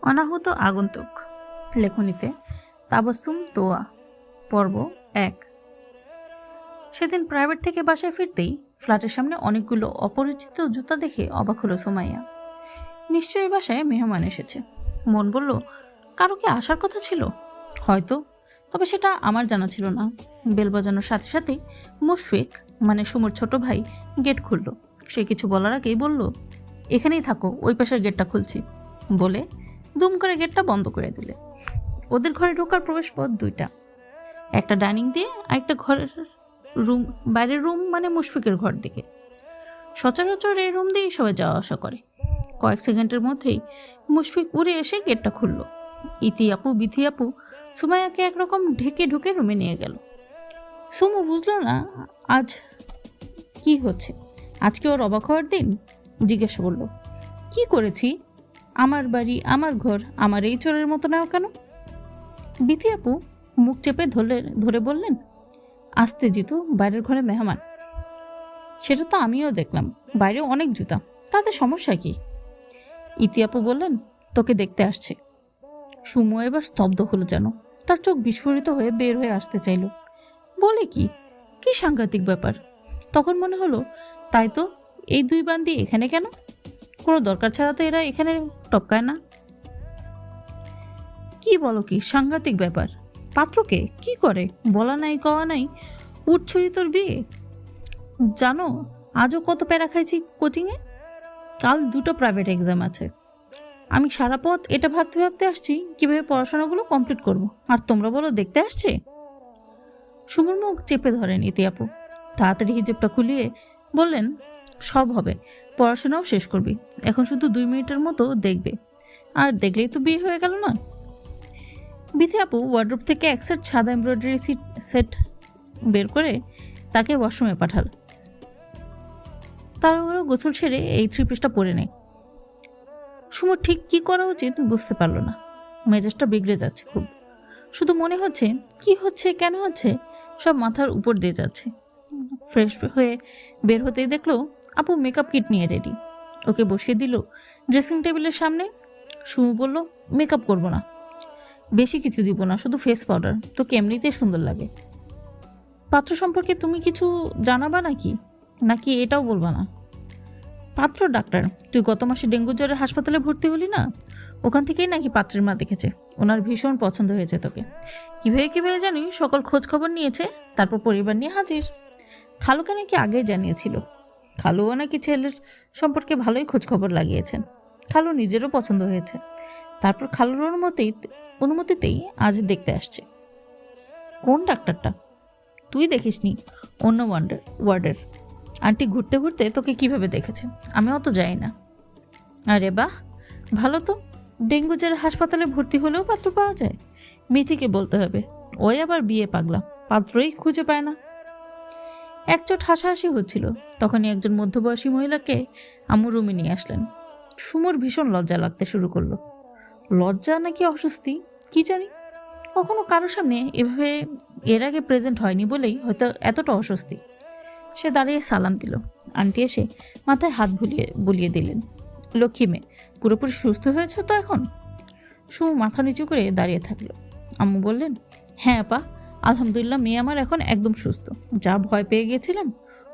অনাহত আগন্তুক। লেখনীতে তাবাসসুম তোয়া। পর্ব 1। সেদিন প্রাইভেট থেকে বাসায় ফিরতেই ফ্ল্যাটের সামনে অনেকগুলো অপরিচিত জুতা দেখে অবাক হলো সুমাইয়া। নিশ্চয়ই বাসায় মেহমান এসেছে। মন বলল, কারো কি আসার কথা ছিল? হয়তো, তবে সেটা আমার জানা ছিল না। বেল বাজানোর সাথে সাথেই মুশফিক মানে সুমোর ছোট ভাই গেট খুলল। সে কিছু বলার আগেই বলল, এখানেই থাকো, ওই পাশের গেটটা খুলছি বলে দুম করে গেটটা বন্ধ করে দিলে। ওদের ঘরে ঢোকার প্রবেশ পথ দুইটা, একটা ডাইনিং দিয়ে আর একটা ঘরের রুম। বাইরের রুম মানে মুশফিকের ঘর দিকে। সচরাচর এই রুম দিয়েই সবাই যাওয়া আসা করে। কয়েক সেকেন্ডের মধ্যেই মুশফিক উড়ে এসে গেটটা খুলল। ইতি আপু, বিথি আপু সুমাইয়াকে একরকম ঢেকে ঢুকে রুমে নিয়ে গেল। সুমু বুঝলো না আজ কি হচ্ছে। আজকে ওর অবাক হওয়ার দিন। জিজ্ঞেস করলো, কি করেছি? আমার বাড়ি, আমার ঘর, আমার এই চোরের মতো নাও কেন? বিথি আপু মুখ চেপে ধরে বললেন, আস্তে জিতু, বাইরের ঘরে মেহমান। সেটা তো আমিও দেখলাম, বাইরে অনেক জুতা, তাতে সমস্যা কি? ইতি আপু বললেন, তোকে দেখতে আসছে। সুমু এবার স্তব্ধ হলো যেন। তার চোখ বিস্ফোরিত হয়ে বের হয়ে আসতে চাইল। বলে কি, কি সাংঘাতিক ব্যাপার। তখন মনে হলো, তাই তো, এই দুই বান্দি এখানে কেন? কোনো দরকার ছাড়া তো এরা এখানে টপকায় না। কি বলো, কি সাংঘাতিক ব্যাপার? পাত্রকে কি করে? বলা নাই কওয়া নাই, উঠছড়ি তোর বিয়ে। জানো, আজও কত প্যারা খাইছি কোচিংয়ে। কাল 2টো প্রাইভেট এক্সাম আছে। আমি সারা পথ এটা ভাবতে ভাবতে আসছি কিভাবে পড়াশোনাগুলো কমপ্লিট করব, আর তোমরা বলো দেখতে আসছে। সুমুর মুখ চেপে ধরেন ইতি আপু। তাড়াতাড়ি হিজাবটা খুলিয়ে বললেন, সব হবে, পড়াশোনাও শেষ করবি। এখন শুধু 2 মিনিটের মতো দেখবে, আর দেখলেই তো বিয়ে হয়ে গেল না। বিথি আপু ওয়ার্ড্রোব থেকে এক সেট সাদা এমব্রয়ডারি সেট বের করে তাকে ওয়াশরুমে পাঠাল। তারপরও গোসল সেরে এই 3 পিসটা পরে নেয়। সুমোর ঠিক কি করা উচিত বুঝতে পারল না। মেজাজটা বিগড়ে যাচ্ছে খুব। শুধু মনে হচ্ছে, কি হচ্ছে, কেন হচ্ছে, সব মাথার উপর দিয়ে যাচ্ছে। ফ্রেশ হয়ে বের হতেই দেখলো আপু মেকআপ কিট নিয়ে রেডি। ওকে বসিয়ে দিল ড্রেসিং টেবিলের সামনে। সুমু বলল, মেকআপ করব না, বেশি কিছু দিব না, শুধু ফেস পাউডার, তোকে এমনিতেই সুন্দর লাগে। পাত্র সম্পর্কে তুমি কিছু জানাবা নাকি এটাও বলবা না? পাত্র ডাক্তার, তুই গত মাসে ডেঙ্গু জ্বরে হাসপাতালে ভর্তি হলি না, ওখান থেকেই নাকি পাত্রের মা দেখেছে। ওনার ভীষণ পছন্দ হয়েছে তোকে। কিভাবে জানি সকল খোঁজ খবর নিয়েছে, তারপর পরিবার নিয়ে হাজির। খালুকে নাকি আগেই জানিয়েছিল। খালুও নাকি ছেলের সম্পর্কে ভালোই খোঁজ খবর লাগিয়েছেন। খালু নিজেরও পছন্দ হয়েছে। তারপর খালুর অনুমতিতেই আজ দেখতে আসছে। কোন ডাক্তারটা? তুই দেখিসনি? অন্য ওয়ার্ডের আন্টি ঘুরতে ঘুরতে তোকে কিভাবে দেখেছে, আমি অত যাই না। আরে বাহ, ভালো তো। ডেঙ্গু জ্বরে হাসপাতালে ভর্তি হলেও পাত্র পাওয়া যায়? মিথিকে বলতে হবে, ওই আবার বিয়ে পাগলা, পাত্রই খুঁজে পায় না। একচোট হাসাহাসি হচ্ছিল, তখনই একজন মধ্যবয়সী মহিলাকে আম্মু রুমে নিয়ে আসলেন। সুমোর ভীষণ লজ্জা লাগতে শুরু করলো। লজ্জা নাকি অস্বস্তি কি জানি, কখনো কারোর সামনে এভাবে এর আগে প্রেজেন্ট হয়নি বলেই হয়তো এতটা অস্বস্তি। সে দাঁড়িয়ে সালাম দিল। আন্টি এসে মাথায় হাত বুলিয়ে দিলেন। লক্ষ্মী মেয়ে, পুরোপুরি সুস্থ হয়েছ তো এখন? সুমু মাথা নিচু করে দাঁড়িয়ে থাকলো। আম্মু বললেন, হ্যাঁ আপা, আলহামদুলিল্লাহ, মেয়ে আমার এখন একদম সুস্থ। যা ভয় পেয়ে গিয়েছিলাম।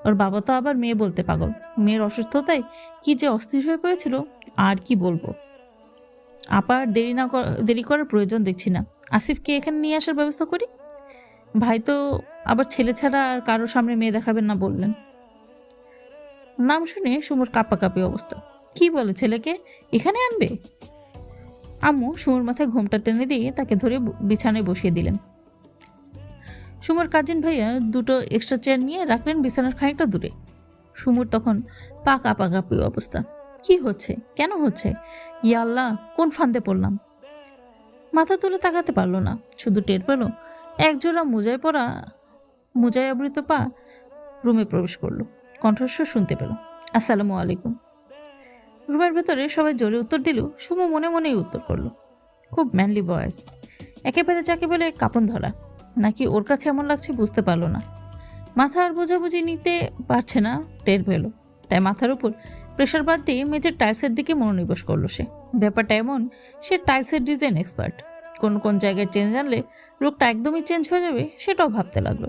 ওর বাবা তো আবার মেয়ে বলতে পাগল। মেয়ের অসুস্থতায় কি যে অস্থির হয়ে পড়েছিল, আর কি বলবো। আপা আর দেরি করার প্রয়োজন দেখছি না। আসিফকে এখানে নিয়ে আসার ব্যবস্থা করি। ভাই তো আবার ছেলে ছাড়া আর কারোর সামনে মেয়ে দেখাবেন না বললেন। নাম শুনে সুমোর কাঁপাকাঁপি অবস্থা। কি বলে, ছেলেকে এখানে আনবে? আম্মু সুমোর মাথায় ঘোমটা টেনে দিয়ে তাকে ধরে বিছানায় বসিয়ে দিলেন। সুমোর কাজিন ভাইয়া 2টো এক্সট্রা চেয়ার নিয়ে রাখলেন বিছানার খানিকটা দূরে। সুমোর তখন পা কাঁপাকাঁপি অবস্থা। কি হচ্ছে, কেন হচ্ছে? ইয়া আল্লাহ, কোন ফান্দে পড়লাম? মাথা তুলে তাকাতে পারলো না। শুধু টের পেল একজোড়া মোজায় আবৃত পা রুমে প্রবেশ করলো। কণ্ঠস্বর শুনতে পেল, আসসালামু আলাইকুম। রুমের ভেতরে সবাই জোরে উত্তর দিল। সুমো মনে মনেই উত্তর করলো, খুব ম্যানলি ভয়েস। একেবারে যাকে বলে কাঁপন ধরা। নাকি ওর কাছে এমন লাগছে বুঝতে পারলো না। মাথা আর বোঝাবুঝি নিতে পারছে না টের পেল। তাই মাথার উপর প্রেশার বাদ দিয়ে মেঝের টাইলসের দিকে মনোনিবেশ করলো সে। ব্যাপারটা এমন, সে টাইলসের ডিজাইন এক্সপার্ট। কোন কোন জায়গায় চেঞ্জ আনলে লোকটা একদমই চেঞ্জ হয়ে যাবে সেটাও ভাবতে লাগলো।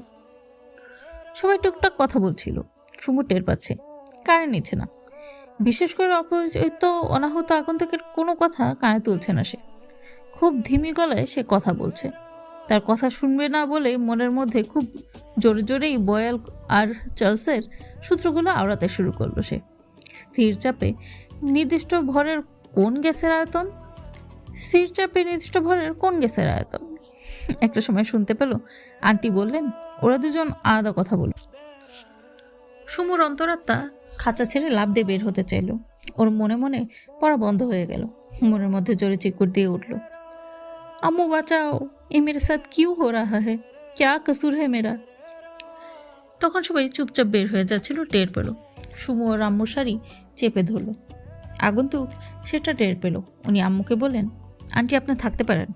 সবাই টুকটাক কথা বলছিল, সুমু টের পাচ্ছে কানে নিচ্ছে না। বিশেষ করে অপরিচিত অনাহত আগন্তুকের কোনো কথা কানে তুলছে না সে। খুব ধিমি গলায় সে কথা বলছে। তার কথা শুনবে না বলে মনের মধ্যে খুব জোরে জোরেই বয়াল আর চার্লসের সূত্রগুলো আওড়াতে শুরু করলো সে। স্থির চাপে নির্দিষ্ট ভরের কোন গ্যাসের আয়তন, স্থির চাপে নির্দিষ্ট ভরের কোন গ্যাসের আয়তন। একটা সময় শুনতে পেল আন্টি বললেন, ওরা দুজন আলাদা কথা বলল। সুমুর অন্তরাত্মা খাঁচা ছেড়ে লাফ দিয়ে বের হতে চাইল। ওর মনে মনে পড়া বন্ধ হয়ে গেল। মনের মধ্যে জোরে চিকুর দিয়ে উঠল, আম্মু বাঁচাও, এ মেরে সাথ কিউ হো রাহা হ্যায়, ক্যা কসুর হ্যায় মেরা। তখন সবাই চুপচাপ বের হয়ে যাচ্ছিল, টের পেল। সুমু ওর আম্মুর শাড়ি চেপে ধরল। আগন্তুক সেটা টের পেল। উনি আম্মুকে বললেন, আন্টি আপনি থাকতে পারেন।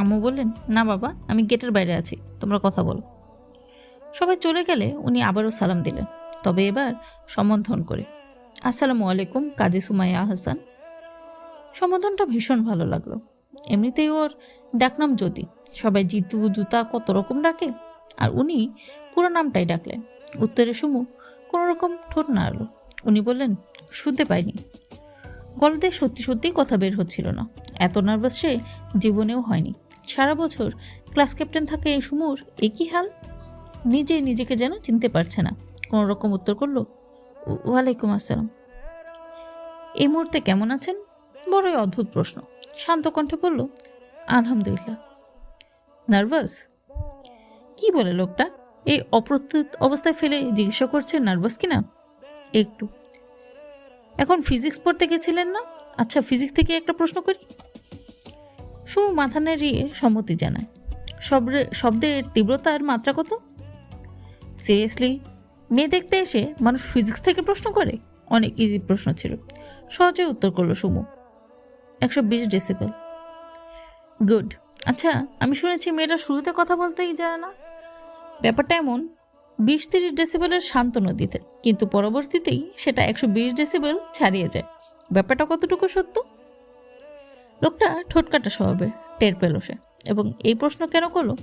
আম্মু বললেন, না বাবা, আমি গেটের বাইরে আছি, তোমরা কথা বলো। সবাই চলে গেলে উনি আবারও সালাম দিলেন, তবে এবার সম্বোধন করে, আসসালামু আলাইকুম কাজী সুমাইয়া হাসান। সম্বোধনটা ভীষণ ভালো লাগলো। এমনিতেই ওর ডাকনাম জ্যোতি, সবাই জিতু জুতা কত রকম ডাকে, আর উনি পুরো নামটাই ডাকলেন। উত্তরে সুমু কোনো রকম ঠোঁট নাড়ল। উনি বললেন, শুনতে পাইনি। গলাতে সত্যি সত্যিই কথা বের হচ্ছিল না। এত নার্ভাস সে জীবনেও হয়নি। সারা বছর ক্লাস ক্যাপ্টেন থাকে এই সুমুর একই হাল। নিজেই নিজেকে যেন চিনতে পারছে না। কোনো রকম উত্তর করলো, ওয়ালাইকুম আসসালাম। এই মুহূর্তে কেমন আছেন? বড়ই অদ্ভুত প্রশ্ন। শান্ত কণ্ঠে বলল, আলহামদুলিল্লাহ। নার্ভাস? কি বলে লোকটা? এই অপ্রস্তুত অবস্থায় ফেলে জিজ্ঞাসা করছে নার্ভাস কিনা? একটু। এখন ফিজিক্স পড়তে গেছিলেন না? আচ্ছা, ফিজিক্স থেকে একটা প্রশ্ন করি। সুমু মাথা নাড়িয়ে সম্মতি জানায়। শব্দের তীব্রতার মাত্রা কত? সিরিয়াসলি, মেয়ে দেখতে এসে মানুষ ফিজিক্স থেকে প্রশ্ন করে? অনেক ইজি প্রশ্ন ছিল, সহজে উত্তর করলো সুমু। 120 ডেসিবেল। গুড। আচ্ছা, আমি শুনেছি মেয়েরা শুরুতে কথা বলতেই জানে না। ব্যাপারটা এমন, 20-30 ডেসিবেলের শান্ত নদীতে, কিন্তু পরবর্তীতেই সেটা 120 ডেসিবেল ছাড়িয়ে যায়। ব্যাপারটা কতটুকু সত্য? লোকটা ঠোঁটকাটা স্বভাবে, টের পেল সে, এবং এই প্রশ্ন কেন করলো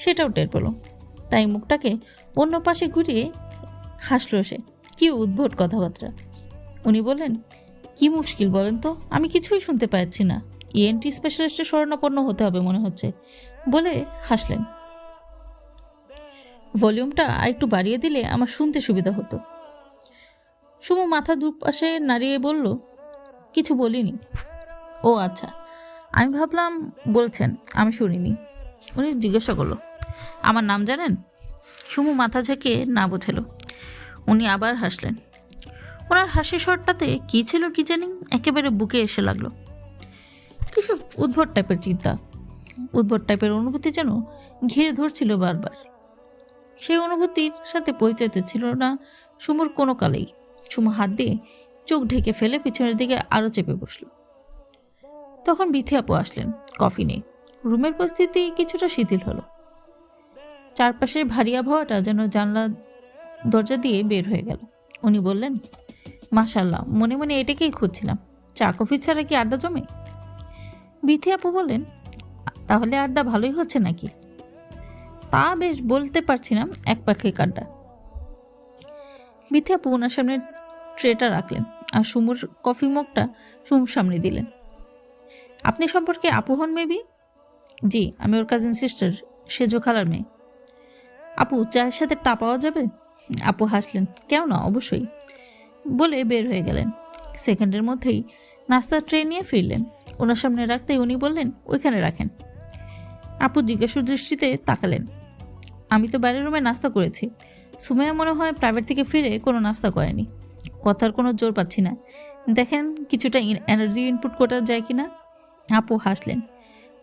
সেটাও টের পেল। তাই মুখটাকে অন্য পাশে ঘুরিয়ে হাসলো সে। কি উদ্ভট কথাবার্তা। উনি বললেন, কি মুশকিল বলেন তো, আমি কিছুই শুনতে পাচ্ছি না। ইএনটি স্পেশালিস্টের শরণাপন্ন হতে হবে মনে হচ্ছে, বলে হাসলেন। ভলিউমটা আর একটু বাড়িয়ে দিলে আমার শুনতে সুবিধা হতো। সুমু মাথা দুপাশে নাড়িয়ে বলল, কিছু বলিনি। ও আচ্ছা, আমি ভাবলাম বলছেন, আমি শুনিনি। উনি জিজ্ঞাসা করলো, আমার নাম জানেন? সুমু মাথা ঝেঁকে না বোঝালো। উনি আবার হাসলেন। ওনার হাসির স্বরটাতে কী ছিল কি জানি, একেবারে বুকে এসে লাগলো। কিসব উদ্ভট টাইপের চিন্তা, উদ্ভট টাইপের অনুভূতি যেন ঘিরে ধরছিল বারবার। সেই অনুভূতির সাথে পরিচয় ছিল না সুমুর কোনো কালেই। সুমু হাত দিয়ে চোখ ঢেকে ফেলে পিছনের দিকে আরও চেপে বসল। তখন বিথি আপু আসলেন, কফি নেই। রুমের পরিস্থিতি কিছুটা শিথিল হলো। চারপাশে ভারী আবহাওয়াটা যেন জানলা দরজা দিয়ে বের হয়ে গেল। উনি বললেন, মাশাল্লাহ, মনে মনে এটাকেই খুঁজছিলাম। চা কফি ছাড়া কি আড্ডা জমে? বিথি আপু বললেন, তাহলে আড্ডা ভালোই হচ্ছে নাকি? তা বেশ বলতে পারছি না, এক পাখি আড্ডা। বিথি আপু ওনার সামনে ট্রেটা রাখলেন আর সুমুর কফি মগটা সুমুর সামনে দিলেন। আপনি সম্পর্কে আপু হন মেবি? জি, আমি ওর কাজিন সিস্টার, সেজো খালার মেয়ে। আপু, চায়ের সাথে টা পাওয়া যাবে? আপু হাসলেন, কেন না, অবশ্যই, বলে বের হয়ে গেলেন। সেকেন্ডের মধ্যেই নাস্তার ট্রে নিয়ে ফিরলেন। ওনার সামনে রাখতেই উনি বললেন, ওইখানে রাখেন। আপু জিজ্ঞাসা দৃষ্টিতে তাকালেন। আমি তো বাইরের রুমে নাস্তা করেছি। সুমাইয়া মনে হয় প্রাইভেট থেকে ফিরে কোনো নাস্তা করেনি। কথার কোনো জোর পাচ্ছি না, দেখেন কিছুটা এনার্জি ইনপুট করা যায় কি না। আপু হাসলেন,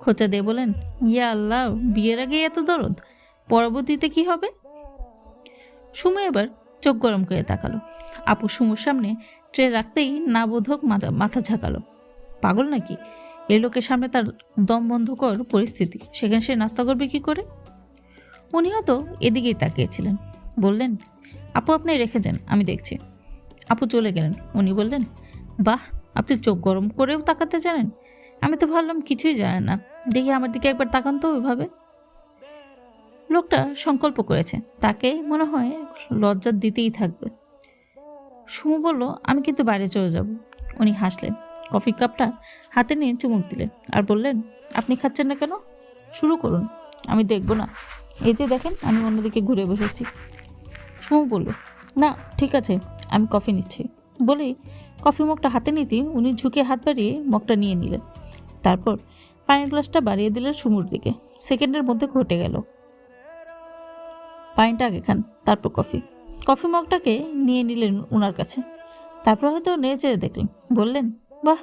খোঁচা দিয়ে বলেন, ইয়া আল্লাহ, বিয়ের আগে এত দরদ, পরবর্তীতে কি হবে? সুমু এবার চোখ গরম করে তাকালো। আপু সুমুর সামনে ট্রে রাখতেই না বোধক মাথা ঝাঁকালো। পাগল নাকি? এই লোকের সামনে তার দম বন্ধকর পরিস্থিতি, সেখানে সে নাস্তা করবে কি করে? উনি হয়তো এদিকেই তাকিয়েছিলেন। বললেন, আপু আপনি রেখে যান, আমি দেখছি। আপু চলে গেলেন। উনি বললেন, বাহ, আপনি চোখ গরম করেও তাকাতে জানেন। আমি তো ভাবলাম কিছুই জানেন না। দেখি আমার দিকে একবার তাকান তো ওইভাবে। লোকটা সংকল্প করেছে, তাকে মনে হয় লজ্জা দিতেই থাকবে। সুমু বলল, আমি কিন্তু বাইরে চলে যাব। উনি হাসলেন, কফির কাপটা হাতে নিয়ে চুমুক দিলেন আর বললেন, আপনি খাচ্ছেন না কেন? শুরু করুন, আমি দেখব না। এই যে দেখেন, আমি অন্যদিকে ঘুরে বসেছি। সুমু বলল, না ঠিক আছে, আমি কফি নিচ্ছি। বলেই কফি মগটা হাতে নিতেই উনি ঝুঁকে হাত বাড়িয়ে মগটা নিয়ে নিলেন। তারপর পানির গ্লাসটা বাড়িয়ে দিলেন সুমুর দিকে। সেকেন্ডের মধ্যে ঘটে গেল। পানিটা আগে খান, তারপর কফি। কফি মগটাকে নিয়ে নিলেন ওনার কাছে। তারপর হয়তো নেড়ে চেড়ে দেখলেন, বললেন, বাহ,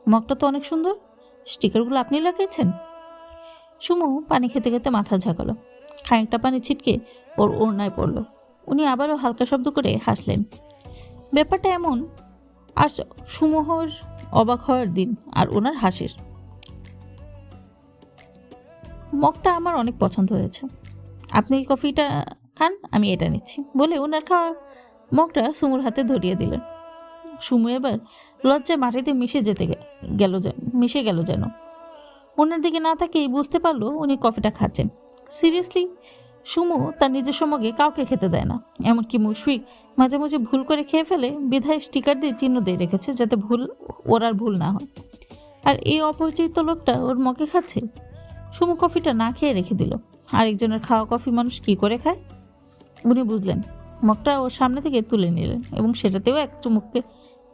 মগটা তো অনেক সুন্দর। স্টিকারগুলো আপনি লাগিয়েছেন? সুমু পানি খেতে খেতে মাথা ঝাঁকালো। খানিকটা পানি ছিটকে ওর ওড়নায় পড়ল। উনি আবারও হালকা শব্দ করে হাসলেন। ব্যাপারটা এমন, আর সুমোহর অবাক হওয়ার দিন আর ওনার হাসির। মগটা আমার অনেক পছন্দ হয়েছে। আপনি কফিটা খান, আমি এটা নিচ্ছি। বলে ওনার খাওয়া মগটা সুমুর হাতে ধরিয়ে দিলেন। সুমু এবার লজ্জায় মাটিতে মিশে গেল যেন। ওনার দিকে না তাকিয়ে বুঝতে পারলো উনি কফিটা খাচ্ছেন। সিরিয়াসলি, সুমু তার নিজস্ব মগে কাউকে খেতে দেয় না। এমনকি মুশফিক মাঝে মাঝে ভুল করে খেয়ে ফেলে, বিধায় স্টিকার দিয়ে চিহ্ন দিয়ে রেখেছে যাতে ওর আর ভুল না হয়। আর এই অপরিচিত লোকটা ওর মগে খাচ্ছে। সুমু কফিটা না খেয়ে রেখে দিল। আরেকজনের খাওয়া কফি মানুষ কি করে খায়? উনি বুঝলেন। মগটা ওর সামনে থেকে তুলে নিলেন এবং সেটাতেও এক চুমুককে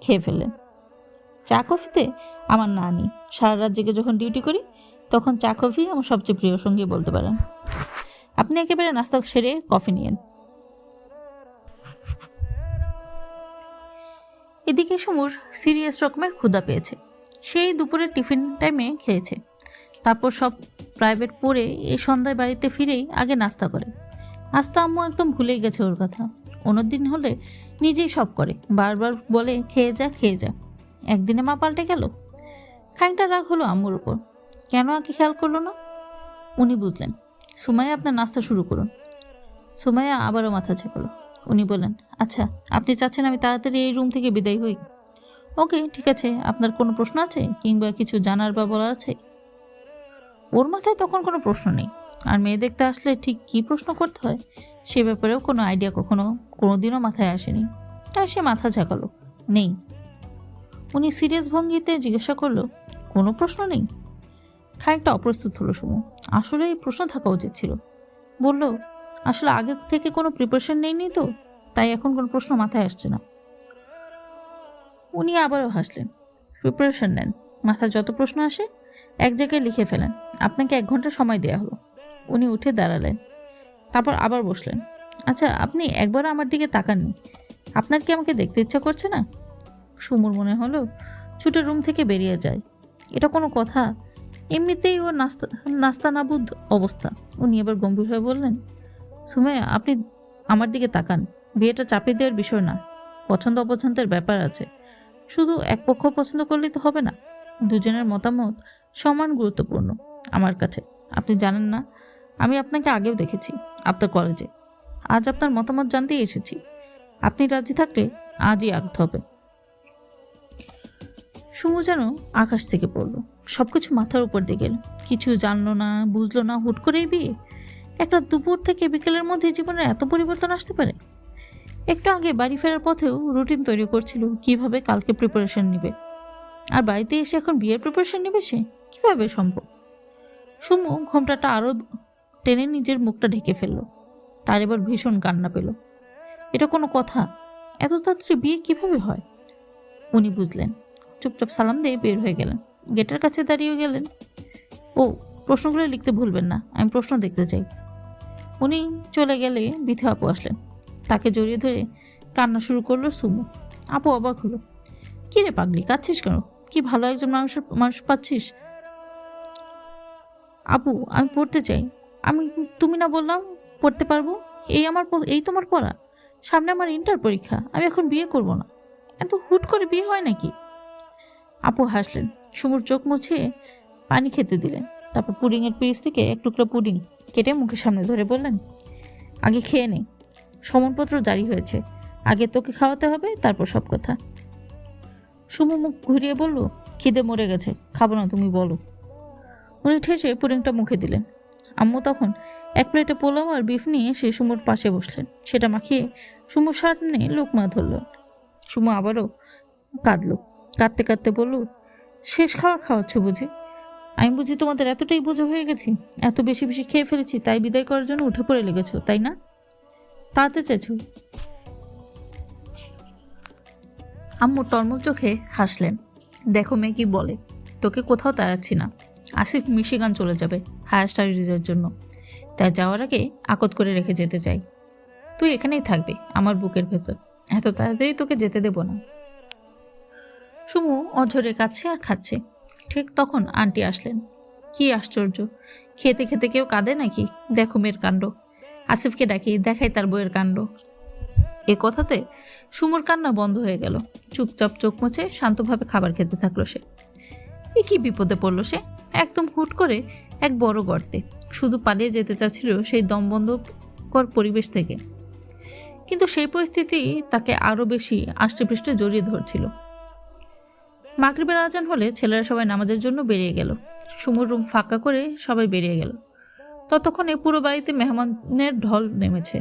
খেয়ে ফেললেন। চা কফিতে আমার না নেই। সারা রাত জেগে যখন ডিউটি করি তখন চা কফি আমার সবচেয়ে প্রিয় সঙ্গী বলতে পারেন। আপনি একেবারে নাস্তা সেরে কফি নিয়েন। এদিকে সুমুর সিরিয়াস রকমের ক্ষুধা পেয়েছে। সেই দুপুরের টিফিন টাইমে খেয়েছে। তারপর সব প্রাইভেট পড়ে এই সন্ধ্যায় বাড়িতে ফিরেই আগে নাস্তা করে। আজ তো আম্মু একদম ভুলেই গেছে ওর কথা। অন্যদিন হলে নিজেই সব করে, বারবার বলে খেয়ে যা খেয়ে যা। একদিনে মা পাল্টে গেল। খানিকটা রাগ হলো আম্মুর উপর, কেন আগে খেয়াল করলো না। উনি বুঝলেন। সুমাইয়া, আপনার নাস্তা শুরু করুন। সুমাইয়া আবারও মাথা ঝাঁকালো। উনি বললেন, আচ্ছা, আপনি চাচ্ছেন আমি তাড়াতাড়ি এই রুম থেকে বিদায় হই? ওকে, ঠিক আছে। আপনার কোনো প্রশ্ন আছে কিংবা কিছু জানার বা বলার আছে? ওর মাথায় তখন কোনো প্রশ্ন নেই। আর মেয়ে দেখতে আসলে ঠিক কী প্রশ্ন করতে হয় সে ব্যাপারেও কোনো আইডিয়া কোনোদিনও মাথায় আসেনি। তাই সে মাথা ঝাঁকালো, নেই। উনি সিরিয়াস ভঙ্গিতে জিজ্ঞাসা করলো, কোনো প্রশ্ন নেই? খানিকটা অপ্রস্তুত হলো সুমু। আসলে এই প্রশ্ন থাকা উচিত ছিল। বলল, আসলে আগে থেকে কোনো প্রিপারেশন নেইনি তো, তাই এখন কোনো প্রশ্ন মাথায় আসছে না। উনি আবারও হাসলেন। প্রিপারেশন নেন, মাথায় যত প্রশ্ন আসে এক জায়গায় লিখে ফেলেন। আপনাকে 1 ঘন্টা সময় দেওয়া হলো। উনি উঠে দাঁড়ালেন, তারপর আবার বসলেন। আচ্ছা, আপনি একবারও আমার দিকে তাকাননি। আপনার কি আমাকে দেখতে ইচ্ছা করছে না? সুমুর মনে হলো ছুটে রুম থেকে বেরিয়ে যায়। এটা কোনো কথা? এমনিতেই ওর নাস্তানাবুদ অবস্থা। উনি এবার গম্ভীর হয়ে বললেন, সুমাইয়া, আপনি আমার দিকে তাকান। বিয়েটা চাপিয়ে দেওয়ার বিষয় না। পছন্দ অপছন্দের ব্যাপার আছে। শুধু এক পক্ষ পছন্দ করলেই তো হবে না। দুজনের মতামত সমান গুরুত্বপূর্ণ আমার কাছে। আপনি জানেন না, আমি আপনাকে আগেও দেখেছি আপনার কলেজে। আজ আপনার মতামত জানতেই এসেছি। আপনি রাজি থাকলে আজই আঁকতে হবে। সুমু যেন আকাশ থেকে পড়লো। সবকিছু মাথার উপর দিয়ে গেল। কিছু জানলো না, বুঝলো না, হুট করেই বিয়ে। একটা দুপুর থেকে বিকেলের মধ্যে জীবনের এত পরিবর্তন আসতে পারে। একটু আগে বাড়ি ফেরার পথেও রুটিন তৈরি করছিল কিভাবে কালকে প্রিপারেশন নিবে, আর বাড়িতে এসে এখন বিয়ের প্রিপারেশন নেবে সে? কিভাবে সম্ভব? সুমু ঘোমটাটা আরও টেনে নিজের মুখটা ঢেকে ফেলল। তার এবার ভীষণ কান্না পেল। এটা কোনো কথা? এত তাড়াতাড়ি বিয়ে কিভাবে হয়? উনি বুঝলেন। চুপচাপ সালাম দিয়ে বের হয়ে গেলেন। গেটের কাছে দাঁড়িয়ে গেলেন। ও, প্রশ্নগুলো লিখতে ভুলবেন না, আমি প্রশ্ন দেখতে চাই। উনি চলে গেলে বিথা আপু আসলেন। তাকে জড়িয়ে ধরে কান্না শুরু করলো সুমু। আপু অবাক হলো। কি রে পাগলি, কাঁদছিস কেন? কি ভালো একজন মানুষ পাচ্ছিস? আপু, আমি পড়তে চাই। তুমি না বললাম পড়তে পারবো? এই তোমার পড়া? সামনে আমার ইন্টার পরীক্ষা। আমি এখন বিয়ে করব না। এত হুট করে বিয়ে হয় নাকি? আপু হাসলেন। সুমুর চোখ মুছে পানি খেতে দিলেন। তারপর পুডিংয়ের পিস থেকে এক টুকরো পুডিং কেটে মুখের সামনে ধরে বললেন, আগে খেয়ে নে। সমনপত্র জারি হয়েছে। আগে তোকে খাওয়াতে হবে, তারপর সব কথা। সুমু মুখ ঘুরিয়ে বলল, খিদে মরে গেছে, খাবো না, তুমি বলো। উনি ঠেসে পুডিংটা মুখে দিলেন। আম্মু তখন এক প্লেটে পোলাও আর বিফ নিয়ে সে সুমুর পাশে বসলেন। সেটা মাখিয়ে সুমুর সামনে লোকমা ধরল। সুমু আবারও কাঁদলো। কাঁদতে কাঁদতে বলল, শেষ খাওয়া খাওয়াচ্ছ বুঝি? আমি বুঝি তোমাদের এতটাই বোঝা হয়ে গেছি, এত বেশি বেশি খেয়ে ফেলেছি, তাই বিদায় করার জন্য উঠে পড়ে লেগেছো, তাই না? তাতে চাইছ? আম্মু টলমল চোখে হাসলেন। দেখো মেয়ে কি বলে, তোকে কোথাও তাড়াচ্ছি না। আসিফ মিশিগান চলে যাবে হায়ার স্টাডিজের জন্য, তাই যাওয়ার আগে আকত করে রেখে যেতে চাই। তুই এখানেই থাকবি আমার বুকের ভেতর, এত তাড়াতাড়ি তোকে যেতে দেব না। সুমু অঝরে কাচ্ছে আর খাচ্ছে। ঠিক তখন আন্টি আসলেন। কি আশ্চর্য, খেতে খেতে কেউ কাঁদে নাকি? দেখো মেয়ের কাণ্ড। আসিফকে ডাকি, দেখাই তার বইয়ের কাণ্ড। এ কথাতে সুমুর কান্না বন্ধ হয়ে গেল। চুপচাপ চোখ মুছে শান্তভাবে খাবার খেতে থাকলো সে। এ কি বিপদে পড়ল সে! একদম হুট করে এক বড় গর্তে। শুধু পালিয়ে যেতে চাচ্ছিল সেই দমবন্ধকর পরিবেশ থেকে, কিন্তু সেই পরিস্থিতি তাকে আরও বেশি আষ্টেপৃষ্টে জড়িয়ে ধরছিল। মাগরিবের আজান হলে ছেলেরা সবাই নামাজের জন্য বেরিয়ে গেল। সুমুর রুম ফাঁকা করে সবাই বেরিয়ে গেল। ততক্ষণে পুরো বাড়িতে মেহমানের ঢল নেমেছে।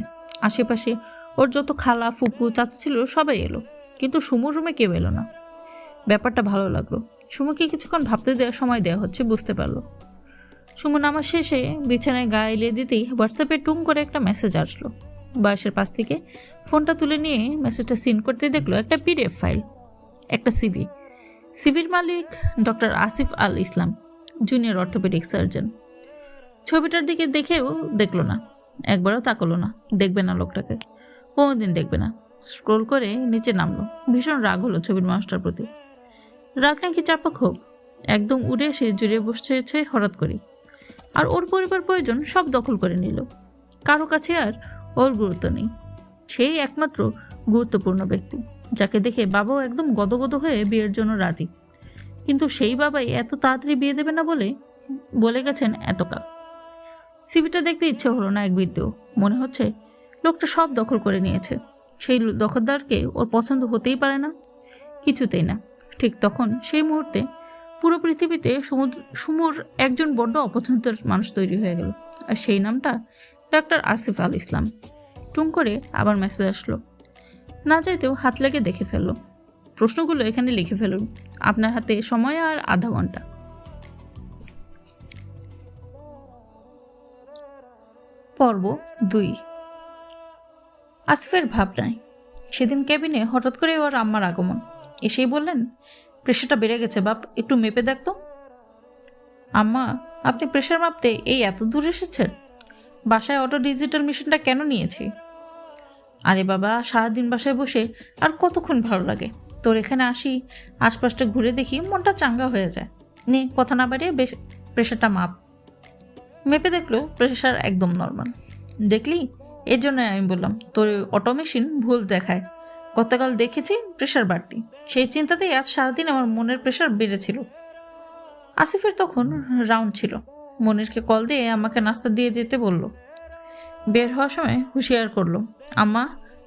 আশেপাশে ওর যত খালা, ফুপু, চাচা ছিল সবাই এলো, কিন্তু সুমুর রুমে কেউ এলো না। ব্যাপারটা ভালো লাগলো। সুমুকে কিছুক্ষণ ভাবতে সময় দেওয়া হচ্ছে বুঝতে পারলো। সুমু নামাজ শেষে বিছানায় গা এলিয়ে দিতেই হোয়াটসঅ্যাপে টুং করে একটা মেসেজ আসলো। বয়সের পাশ থেকে ফোনটা তুলে নিয়ে মেসেজটা সিন করতে দেখলো একটা পিডিএফ ফাইল, একটা সিভি। সিভির মালিক ডক্টর আসিফ আল ইসলাম, জুনিয়র অর্থোপেডিক সার্জন। ছবিটার দিকে দেখেও দেখলো না, একবারও তাকালো না। দেখবে না লোকটাকে, কোনোদিন দেখবে না। স্ক্রোল করে নিচে নামলো। ভীষণ রাগ হলো ছবির মানুষটার প্রতি। রাগ নাকি চাপা ক্ষোভ, একদম উড়ে এসে জুড়ে বসেছে হঠাৎ করে। আর ওর পরিবার প্রয়োজন সব দখল করে নিল। কারো কাছে আর ওর গুরুত্ব নেই। সেই একমাত্র গুরুত্বপূর্ণ ব্যক্তি, যাকে দেখে বাবাও একদম গদগদ হয়ে বিয়ের জন্য রাজি। কিন্তু সেই বাবাই এত তাড়াতাড়ি বিয়ে দেবে না বলে গেছেন এতকাল। সিভিটা দেখতে ইচ্ছে হলো না এক বিদ্যেও। মনে হচ্ছে লোকটা সব দখল করে নিয়েছে। সেই দখলদারকে ওর পছন্দ হতেই পারে না, কিছুতেই না। ঠিক তখন সেই মুহূর্তে পুরো পৃথিবীতে সুমুর একজন বড্ড অপছন্দের মানুষ তৈরি হয়ে গেল, আর সেই নামটা ডক্টর আসিফ আল ইসলাম। টুং করে আবার মেসেজ আসলো। না চাইতেও হাত লেগে দেখে ফেললো। প্রশ্নগুলো এখানে লিখে ফেলুন, আপনার হাতে সময় আর আধা ঘন্টা। পর্ব 2। আসিফের ভাবনায় সেদিন কেবিনে হঠাৎ করে ওর আম্মার আগমন। এসেই বললেন, প্রেশারটা বেড়ে গেছে বাপ, একটু মেপে দেখতো। আম্মা, আপনি প্রেশার মাপতে এই এত দূর এসেছেন? বাসায় অটো ডিজিটাল মেশিনটা কেন নিয়েছি? আরে বাবা, সারাদিন বাসায় বসে আর কতক্ষণ ভালো লাগে তোর? এখানে আসি, আশপাশটা ঘুরে দেখি, মনটা চাঙ্গা হয়ে যায়। নে, কথা না বাড়িয়ে প্রেশারটা মাপ। মেপে দেখলো প্রেশার একদম নর্মাল। দেখলি, এর জন্য আমি বললাম তোর অটো মেশিন ভুল দেখায়। গতকাল দেখেছি প্রেশার বাড়তি, সেই চিন্তাতেই আজ সারাদিন আমার মনের প্রেশার বেড়েছিল। আসিফের তখন রাউন্ড ছিল। মনিরকে কল দিয়ে আমাকে নাস্তা দিয়ে যেতে বলল। বের হওয়ার সময় হুঁশিয়ার করলো, আম্মা,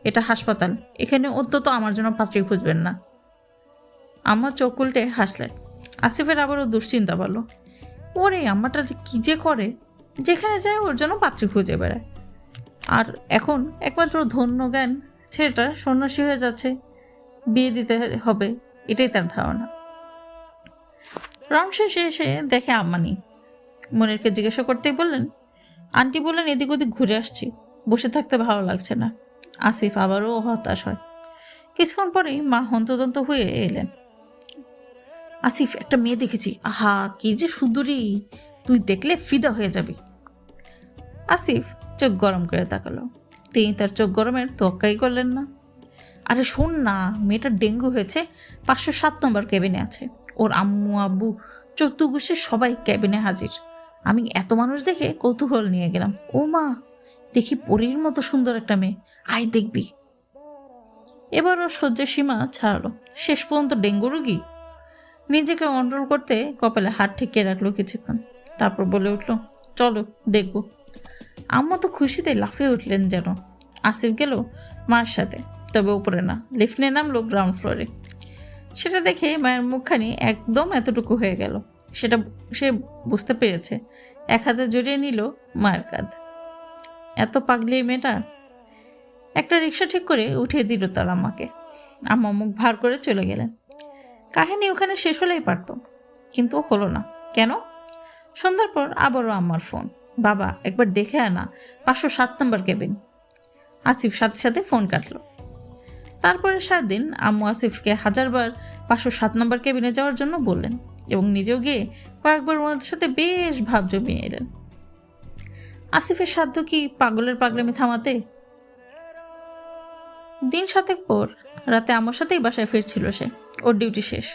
এটা হাসপাতাল, এখানে অন্তত আমার জন্য পাত্রী খুঁজবেন না। আম্মা চোখ উল্টে হাসলেন। আসিফের আবারও দুশ্চিন্তা পারলো। ওরে আম্মাটা যে কী যে করে, যেখানে যায় ওর জন্য পাত্রী খুঁজে বেড়ায়। আর এখন একমাত্র ধন্য জ্ঞান ছেলেটা সন্ন্যাসী হয়ে যাচ্ছে, বিয়ে দিতে হবে, এটাই তার ধারণা। রাউন্ড শেষে এসে দেখে আম্মা নেই। মনিরকে জিজ্ঞাসা করতেই বললেন, আন্টি বললেন এদিক ওদিক ঘুরে আসছি, বসে থাকতে ভালো লাগছে না। আসিফ আবারও হতাশ হয়। কিছুক্ষণ পরেই মা হন্তদন্ত হয়ে এলেন। আসিফ, একটা মেয়ে দেখেছি, আহা কি যে সুন্দরী, তুই দেখলে ফিদা হয়ে যাবি। আসিফ চোখ গরম করে তাকালো। তিনি তার চোখ গরমের তোয়াক্কাই করলেন না। আরে শোন না, মেয়েটার ডেঙ্গু হয়েছে, 507 নম্বর কেবিনে আছে। ওর আম্মু আব্বু চতুর্গুষের সবাই কেবিনে হাজির। আমি এত মানুষ দেখে কৌতূহল নিয়ে গেলাম। ও মা, দেখি পরীর মতো সুন্দর একটা মেয়ে, আয় দেখবি। এবার ওর সহ্যের সীমা ছাড়ালো। শেষ পর্যন্ত ডেঙ্গু রোগী। নিজেকে কন্ট্রোল করতে কপালে হাত ঠেকিয়ে রাখলো কিছুক্ষণ, তারপর বলে উঠল, চলো দেখবো। আম্মা তো খুশিতে লাফিয়ে উঠলেন যেন। আসিফ গেল মার সাথে। তবে উপরে না। লিফট নিয়ে নামলো গ্রাউন্ড ফ্লোরে। সেটা দেখে মায়ের মুখখানি একদম এতটুকু হয়ে গেল। সেটা সে বুঝতে পেরেছে। এক হাতে জড়িয়ে নিল মায়ের কাঁধ। এত পাগলি এই মেয়েটা। একটা রিক্সা ঠিক করে উঠিয়ে দিল তার আম্মাকে। আম্মা মুখ ভার করে চলে গেলেন। কাহিনী ওখানে শেষ হলেই পারত, কিন্তু হলো না। কেন? সন্ধ্যার পর আবারও আম্মার ফোন। বাবা, একবার দেখে আনা 507 নম্বর কেবিন। আসিফ সাথে সাথে ফোন কাটলো। তারপরে সারাদিন আম্মু আসিফকে 1000বার 507 নম্বর কেবিনে যাওয়ার জন্য বললেন এবং নিজেও গিয়ে কয়েকবার ওনাদের সাথে বেশ ভাব জমিয়ে এলেন। আসিফের সাধ্য কি পাগলের পাগলামি থামাতে? দিন 7 পর রাতে আমার সাথেই বাসায় ফিরছিল সে। ওর ডিউটি শেষ।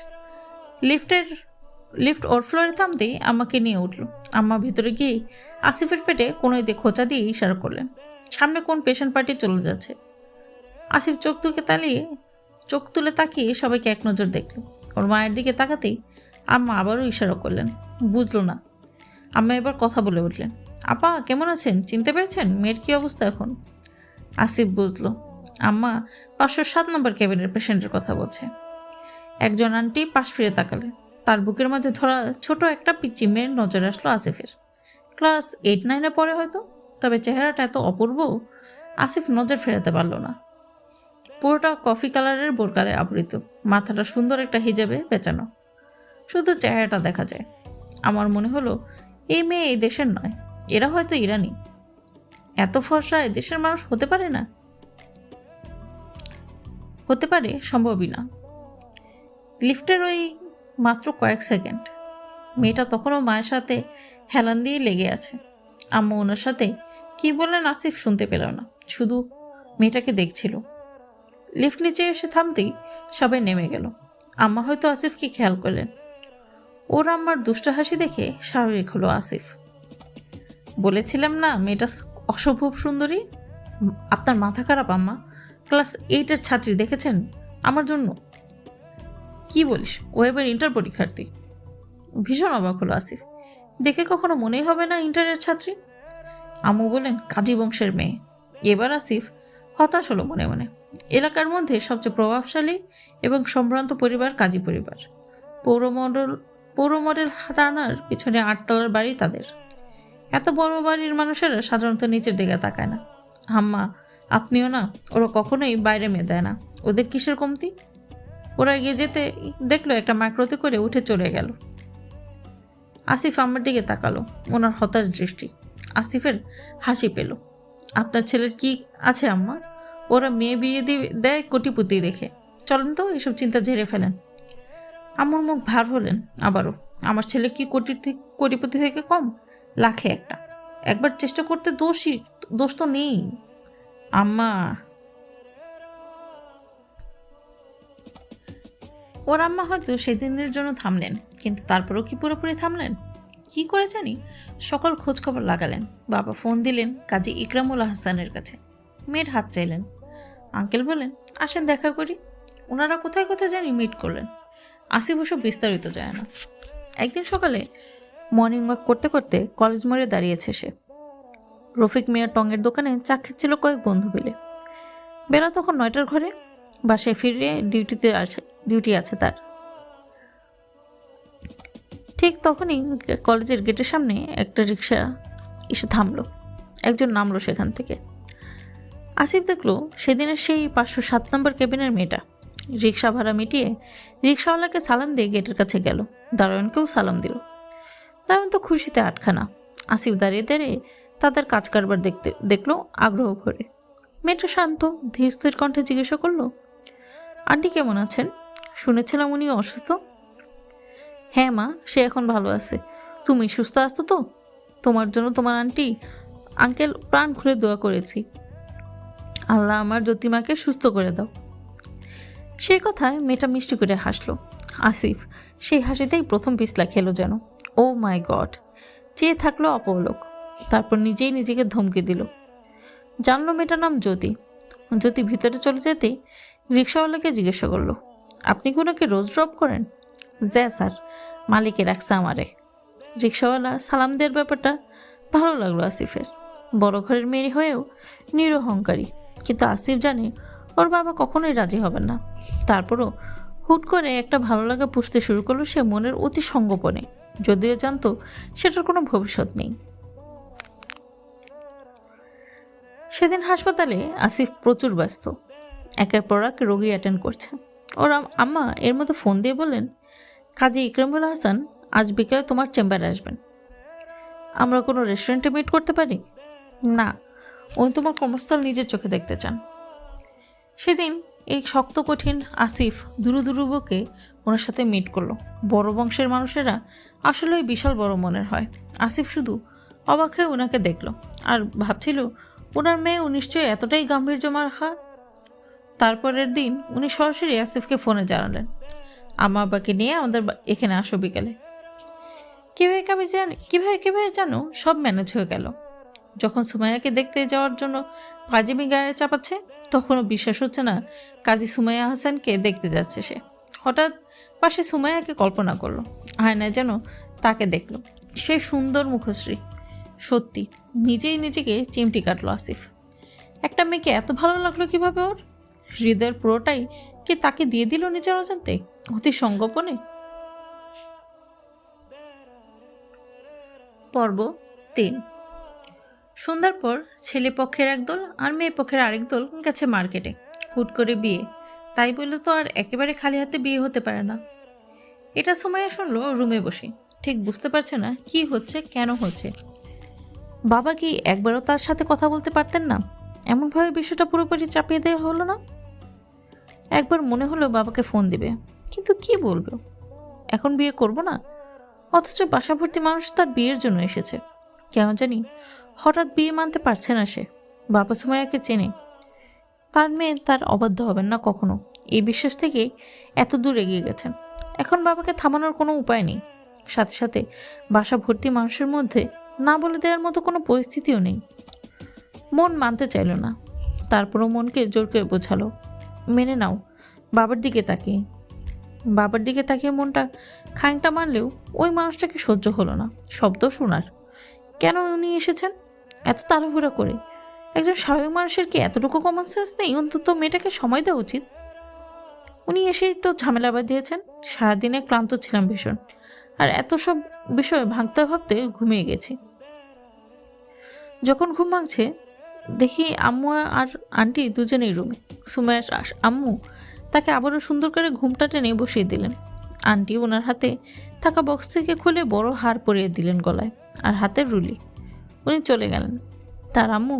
লিফট ওর ফ্লোরে থামতেই আমাকে নিয়ে উঠল। আম্মা ভিতরে গিয়ে আসিফের পেটে কোনো দিয়ে খোঁচা দিয়ে ইশারা করলেন, সামনে কোন পেশেন্ট পার্টি চলে যাচ্ছে। আসিফ চোখ তুলে তাকিয়ে সবাইকে এক নজর দেখল। ওর মায়ের দিকে তাকাতেই আম্মা আবারও ইশারা করলেন। বুঝলো না। আম্মা এবার কথা বলে উঠলেন, আপা কেমন আছেন? চিনতে পেরেছেন মেয়ের কি অবস্থা এখন? আসিফ বুঝলো আম্মা 507 নম্বর কেবিনের পেশেন্টের কথা বলছে। একজন আন্টি পাশ ফিরে তাকালেন। তার বুকের মাঝে ধরা ছোট একটা পিচ্চি মেয়ের নজর আসলো আসিফের। ক্লাস 8-9-এ পড়ে হয়তো, তবে চেহারাটা এত অপূর্ব আসিফ নজর ফেরাতে পারল না। পুরোটা কফি কালারের বোরকায় আবৃত, মাথাটা সুন্দর একটা হিজাবে পেঁচানো, শুধু চেহারাটা দেখা যায়। আমার মনে হলো এই মেয়ে এই দেশের নয়, এরা হয়তো ইরানি। এত ফর্সা এ দেশের মানুষ হতে পারে না, হতে পারে সম্ভবই না। লিফটের ওই মাত্র কয়েক সেকেন্ড মেয়েটা তখনও মায়ের সাথে হেলান দিয়ে লেগে আছে। আম্মু ওনার সাথে কি বললেন আসিফ শুনতে পেল না, শুধু মেয়েটাকে দেখছিল। লিফট নিচে এসে থামতেই সবাই নেমে গেল। আম্মা হয়তো আসিফকে খেয়াল করলেন। ওর আম্মার দুষ্ট হাসি দেখে স্বাভাবিক হলো আসিফ। বলেছিলাম না মেয়েটা অসম্ভব সুন্দরী। আপনার মাথা খারাপ আম্মা? ক্লাস 8-এর ছাত্রী দেখেছেন আমার জন্য? কি বলিস, ও এবার ইন্টার পরীক্ষার্থী। ভীষণ অবাক হলো আসিফ। দেখে কখনো মনেই হবে না ইন্টারের ছাত্রী। আম্মু বলেন কাজী বংশের মেয়ে। এবার আসিফ হতাশ হলো মনে মনে। এলাকার মধ্যে সবচেয়ে প্রভাবশালী এবং সম্ভ্রান্ত পরিবার কাজী পরিবার। পৌর মডেল থানার পিছনে 8 তলার বাড়ি তাদের। এত বড় বাড়ির মানুষেরা সাধারণত নিচের দিকে তাকায় না। আম্মা আপনিও না, ওরা কখনোই বাইরে মেয়ে দেয় না। ওদের কিসের কমতি? ওরা এগিয়ে যেতে দেখলো একটা মাইক্রোতে করে উঠে চলে গেল। আসিফ আম্মার দিকে তাকালো, ওনার হতাশ দৃষ্টি। আসিফের হাসি পেল। আপনার ছেলের কি আছে আম্মা? ওরা মেয়ে বিয়ে দেয় কোটিপতি রেখে। চলেন তো এসব চিন্তা ঝেড়ে ফেলেন। আম্মুর মুখ ভার হলেন আবারও। আমার ছেলে কি কোটিপতি থেকে কম? লাখে একটা। একবার চেষ্টা করতে দোষ তো নেই আম্মা। ওর আম্মা হয়তো সেদিনের জন্য থামলেন, কিন্তু তারপরও কি পুরোপুরি থামলেন? কি করে জানি সকল খোঁজখবর লাগালেন। বাবা ফোন দিলেন কাজী ইকরামুল হাসানের কাছে। মেয়ের হাত চাইলেন। আঙ্কেল বলেন আসেন দেখা করি। ওনারা কোথায় কোথায় জানি মিট করলেন। আসিফ ওসব বিস্তারিত যায় না। একদিন সকালে মর্নিং ওয়াক করতে করতে কলেজ মোড়ে দাঁড়িয়েছে সে। রফিক মিয়ার টঙের দোকানে চা খেচ্ছিল কয়েক বন্ধু মিলে। বেলা তখন 9টার ঘরে। বাসায় ফিরে ডিউটি আছে তার। ঠিক তখনই কলেজের গেটের সামনে একটা রিক্সা এসে থামলো। একজন নামলো সেখান থেকে। আসিফ দেখলো সেদিনের সেই 507 নম্বর কেবিনের মেয়েটা। রিক্সা ভাড়া মিটিয়ে রিক্সাওয়ালাকে সালাম দিয়ে গেটের কাছে গেল। দারোয়ানকেও সালাম দিল। দারোয়ান তো খুশিতে আটখানা। আসিফ দাঁড়িয়ে দাঁড়িয়ে তাদের কাজ কারবার দেখলো আগ্রহ ভরে। মেয়েটা শান্ত ধীর স্থির কণ্ঠে জিজ্ঞাসা করলো, আন্টি কেমন আছেন? শুনেছিলাম উনি অসুস্থ। হ্যাঁ মা, সে এখন ভালো আছে। তুমি সুস্থ আছো তো? তোমার জন্য তোমার আঙ্কেল প্রাণ খুলে দোয়া করেছি। আল্লাহ আমার জ্যোতিমাকে সুস্থ করে দাও। সেই কথায় মেয়েটা মিষ্টি করে হাসলো। আসিফ সেই হাসিতেই প্রথম পিছলা খেলো যেন। ও মাই গড! চেয়ে থাকলো অপলক। তারপর নিজেই নিজেকে ধমকে দিল। জানলো মেয়েটার নাম জ্যোতি। জ্যোতি ভিতরে চলে যেতেই রিক্সাওয়ালাকে জিজ্ঞাসা করলো, আপনি কি ওনাকে রোজ ড্রপ করেন? জ্যা স্যার, মালিকে রাখছে আমারে। রিক্সাওয়ালা সালাম দেওয়ার ব্যাপারটা ভালো লাগলো আসিফের। বড় ঘরের মেয়ে হয়েও নিরহংকারী, কিন্তু আসিফ জানে ওর বাবা কখনোই রাজি হবেন না। তারপরও হুট করে একটা ভালো লাগা পুষতে শুরু করলো সে মনের অতি সঙ্গোপনে, যদিও জানতো সেটার কোনো ভবিষ্যৎ নেই। সেদিন হাসপাতালে আসিফ প্রচুর ব্যস্ত, একের পর এক রোগী অ্যাটেন্ড করছে। ওর আম্মা এর মধ্যে ফোন দিয়ে বললেন, কাজী ইকরামুল হাসান আজ বিকেলে তোমার চেম্বারে আসবেন। আমরা কোনো রেস্টুরেন্টে মিট করতে পারি? না, উনি তোমার কর্মস্থল নিজের চোখে দেখতে চান। সেদিন এই শক্ত কঠিন আসিফ দুরু দুরু বকে ওনার সাথে মিট করলো। বড় বংশের মানুষেরা আসলেই বিশাল বড় মনের হয়। আসিফ শুধু অবাক হয়ে ওনাকে দেখলো আর ভাবছিল ওনার মেয়ে নিশ্চয়ই এতটাই গাম্ভীর্য মাখা। তারপরের দিন উনি সরাসরি আসিফকে ফোনে জানালেন, আম্মা আব্বাকে নিয়ে আমাদের এখানে আসো বিকেলে। কিভাবে জানো সব ম্যানেজ হয়ে গেল। যখন সুমাইয়াকে দেখতে যাওয়ার জন্য পাজিমি গায়ে চাপাচ্ছে, তখনও বিশ্বাস হচ্ছে না কাজী সুমাইয়া হাসানকে দেখতে যাচ্ছে সে। হঠাৎ পাশে সুমাইয়াকে কল্পনা করলো, আয়নায় যেন তাকে দেখলো, সেই সুন্দর মুখশ্রী। সত্যি নিজেই নিজেকে চিমটি কাটলো আসিফ। একটা মেয়েকে এত ভালো লাগলো কিভাবে ওর? হৃদয়ের পুরোটাই কি তাকে দিয়ে দিল নিজের অজান্তে, অতি সঙ্গোপনে? পর্ব 3। সন্ধ্যার পর ছেলে পক্ষের একদল আর মেয়ে পক্ষের আরেক দল গেছে মার্কেটে। হুট করে বিয়ে, তাই বলে তো আর একেবারে খালি হাতে বিয়ে হতে পারে না। এটা সুমাইয়া শুনলো রুমে বসে, ঠিক বুঝতে পারছে না কি হচ্ছে, কেন হচ্ছে। বাবা কি একবারও তার সাথে কথা বলতে পারতেন না? এমনভাবে বিষয়টা পুরোপুরি চাপিয়ে দেওয়া হলো না? একবার মনে হলো বাবাকে ফোন দিবে, কিন্তু কি বলবে? এখন বিয়ে করব না, অথচ বাসা ভর্তি মানুষ তার বিয়ের জন্য এসেছে। কেন জানি হঠাৎ বিয়ে মানতে পারছে না সে। বাবা সুমাইয়াকে চেনে, তার মেয়ে তার অবাধ্য হবেন না কখনো, এই বিশ্বাস থেকে এত দূর এগিয়ে গেছেন। এখন বাবাকে থামানোর কোনো উপায় নেই। সাথে সাথে বাসা ভর্তি মানুষের মধ্যে না বলে দেওয়ার মতো কোনো পরিস্থিতিও নেই। মন মানতে চাইল না, তারপরও মনকে জোর করে বোঝালো, মেনে নাও। বাবার দিকে তাকিয়ে মনটা খানিকটা মানলেও ওই মানুষটাকে সহ্য হলো না। শব্দ শোনার কেন উনি এসেছেন এত তাড়াহুড়া করে? একজন স্বাভাবিক মানুষের কি এতটুকু কমন সেন্স নেই? অন্তত মেয়েটাকে সময় দেওয়া উচিত। উনি এসেই তো ঝামেলা বাঁধিয়েছেন। সারাদিনে ক্লান্ত ছিলাম ভীষণ, আর এত সব বিষয় ভাবতে ভাবতে ঘুমিয়ে গেছি। যখন ঘুম ভাঙছে দেখি আম্মু আর আন্টি দুজনেই রুমে। সুমাইয়া আম্মু তাকে আবারও সুন্দর করে ঘুমটা টেনে বসিয়ে দিলেন। আন্টি ওনার হাতে থাকা বক্স থেকে খুলে বড় হার পরিয়ে দিলেন গলায়, আর হাতের রুলি। উনি চলে গেলেন। তার আম্মু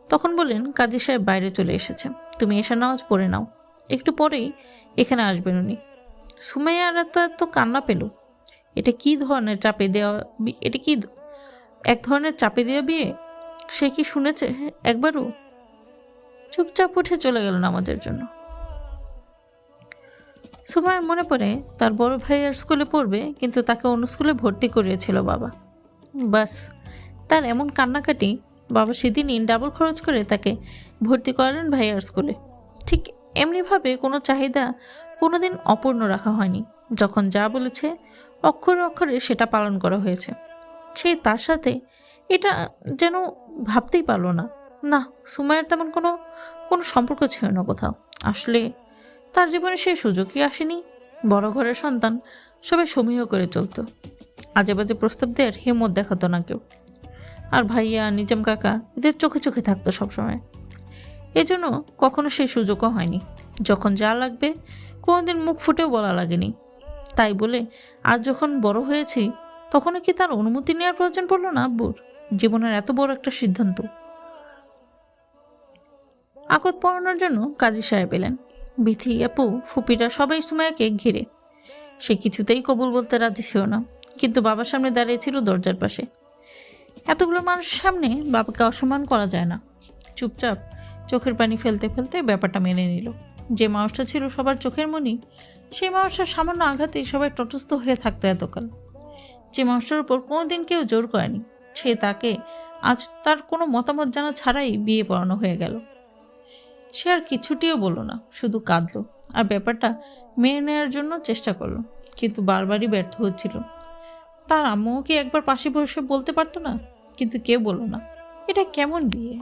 তখন বললেন, কাজী সাহেব বাইরে চলে এসেছে, তুমি এসা নামাজ পড়ে নাও, একটু পরেই এখানে আসবেন উনি। সুমাইয়ার এত কান্না পেল। এটা কি ধরনের চাপে দেওয়া? এটা কি এক ধরনের চাপে দেওয়া বিয়ে? সে কি শুনেছে একবারও? চুপচাপ উঠে চলে গেল নামাজের জন্য। সুমাইয়ার মনে পড়ে তার বড় ভাই আর স্কুলে পড়বে, কিন্তু তাকে অন্য স্কুলে ভর্তি করিয়েছিল বাবা। বাস, তার এমন কান্নাকাটি। বাবা সেদিনই ডাবল খরচ করে তাকে ভর্তি করালেন ভাইয়ার স্কুলে। ঠিক এমনিভাবে কোনো চাহিদা কোনোদিন অপূর্ণ রাখা হয়নি। যখন যা বলেছে অক্ষরে অক্ষরে সেটা পালন করা হয়েছে। সেই তার সাথে এটা যেন ভাবতেই পারলো না। না, সুমাইয়ার তেমন কোনো সম্পর্ক ছিল না কোথাও। আসলে তার জীবনে সেই সুযোগই আসেনি। বড় ঘরের সন্তান, সবাই সমীহ করে চলত। আজে বাজে প্রস্তাব দেওয়ার হিম্মত দেখাতো না কেউ। আর ভাইয়া, নিজাম কাকা এদের চোখে চোখে থাকতো সবসময়। এজন্য কখনো সেই সুযোগও হয়নি। যখন যা লাগবে কোনোদিন মুখ ফুটেও বলা লাগেনি। তাই বলে আজ যখন বড় হয়েছি তখনও কি তার অনুমতি নেওয়ার প্রয়োজন পড়লো না আব্বুর? জীবনের এত বড় একটা সিদ্ধান্ত। আকত পড়ানোর জন্য কাজী সাহেব এলেন। বিথি, আপু, ফুপিরা সবাই সুমাইয়াকে ঘিরে। সে কিছুতেই কবুল বলতে রাজি ছিল না, কিন্তু বাবার সামনে দাঁড়িয়েছিল দরজার পাশে। এতগুলো মানুষের সামনে বাবাকে অসম্মান করা যায় না। চুপচাপ চোখের পানি ফেলতে ফেলতে ব্যাপারটা মেনে নিল। যে মানুষটা ছিল সবার চোখের মণি, সেই মানুষটার সামান্য আঘাতেই সবাই তটস্থ হয়ে থাকতো এতকাল। যে মানুষটার উপর কোনোদিন কেউ জোর করেনি, সে তাকে আজ তার কোনো মতামত জানা ছাড়াই বিয়ে পড়ানো হয়ে গেল। সে আর কিছুটিও বলল না, শুধু কাঁদলো আর ব্যাপারটা মেনে নেওয়ার জন্য চেষ্টা করলো, কিন্তু বারবারই ব্যর্থ হচ্ছিল। তার আম্মুও কি একবার পাশে বসে বলতে পারতো না? কিন্তু কেউ বলল না। এটা কেমন বিয়ে?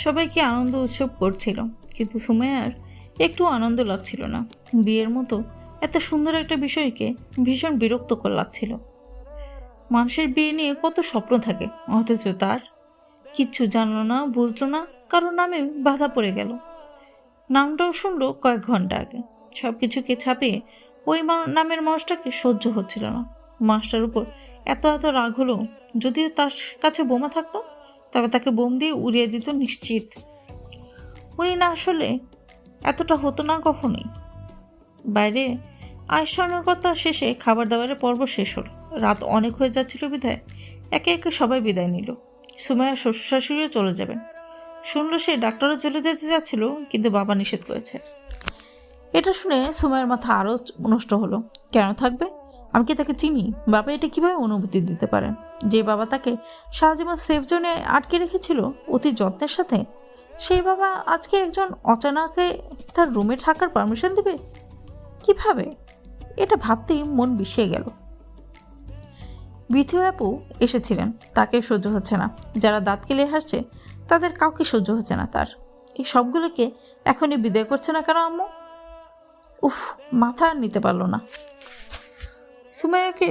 সবাইকে আনন্দ উৎসব করছিল, কিন্তু সুমাইয়ার একটু আনন্দ লাগছিল না। বিয়ের মতো এত সুন্দর একটা বিষয়কে ভীষণ বিরক্তকর লাগছিল। মানুষের বিয়ে নিয়ে কত স্বপ্ন থাকে, অথচ তার কিচ্ছু জানলো না, বুঝলো না, কারোর নামে বাধা পড়ে গেল। নামটাও শুনলো কয়েক ঘন্টা আগে। সব কিছুকে ছাপিয়ে ওই নামের মানুষটাকে সহ্য হচ্ছিল না। মানুষটার উপর এত এত রাগ হলো, যদিও তার কাছে বোমা থাকতো তবে তাকে বোম দিয়ে উড়িয়ে দিত নিশ্চিত। উনি না আসলে এতটা হতো না কখনোই। বাইরে আয়োজনের কথা শেষে খাবার দাবারের পর্ব শেষ হলো। রাত অনেক হয়ে যাচ্ছিল বিধায় একে একে সবাই বিদায় নিল। সুমাইয়া শ্বশুর শাশুড়িও চলে যাবেন। শুনলো সে ডাক্তারও চলে যেতে যাচ্ছিল, কিন্তু বাবা নিষেধ করেছে। এটা শুনে সুমাইয়ার মাথা আরও নষ্ট হলো। কেন থাকবে? আমি কি তাকে চিনি? বাবা এটা কিভাবে অনুভূতি দিতে পারেন? যে বাবা তাকে সারা জীবন সেফ জোনে আটকে রেখেছিল অতি যত্নের সাথে, সেই বাবা আজকে একজন অচানাকে তার রুমে থাকার পারমিশন দেবে কিভাবে? এটা ভাবতেই মন বিষিয়ে গেল। বিথি আপু এসেছিলেন, তাকে সহ্য হচ্ছে না। যারা দাঁত কেলে হাসছে তাদের কাউকে সহ্য হচ্ছে না তার। এই সবগুলোকে এখনই বিদায় করছে না কেন আম্মু? উফ, মাথা আর নিতে পারল না। সুমাইয়াকে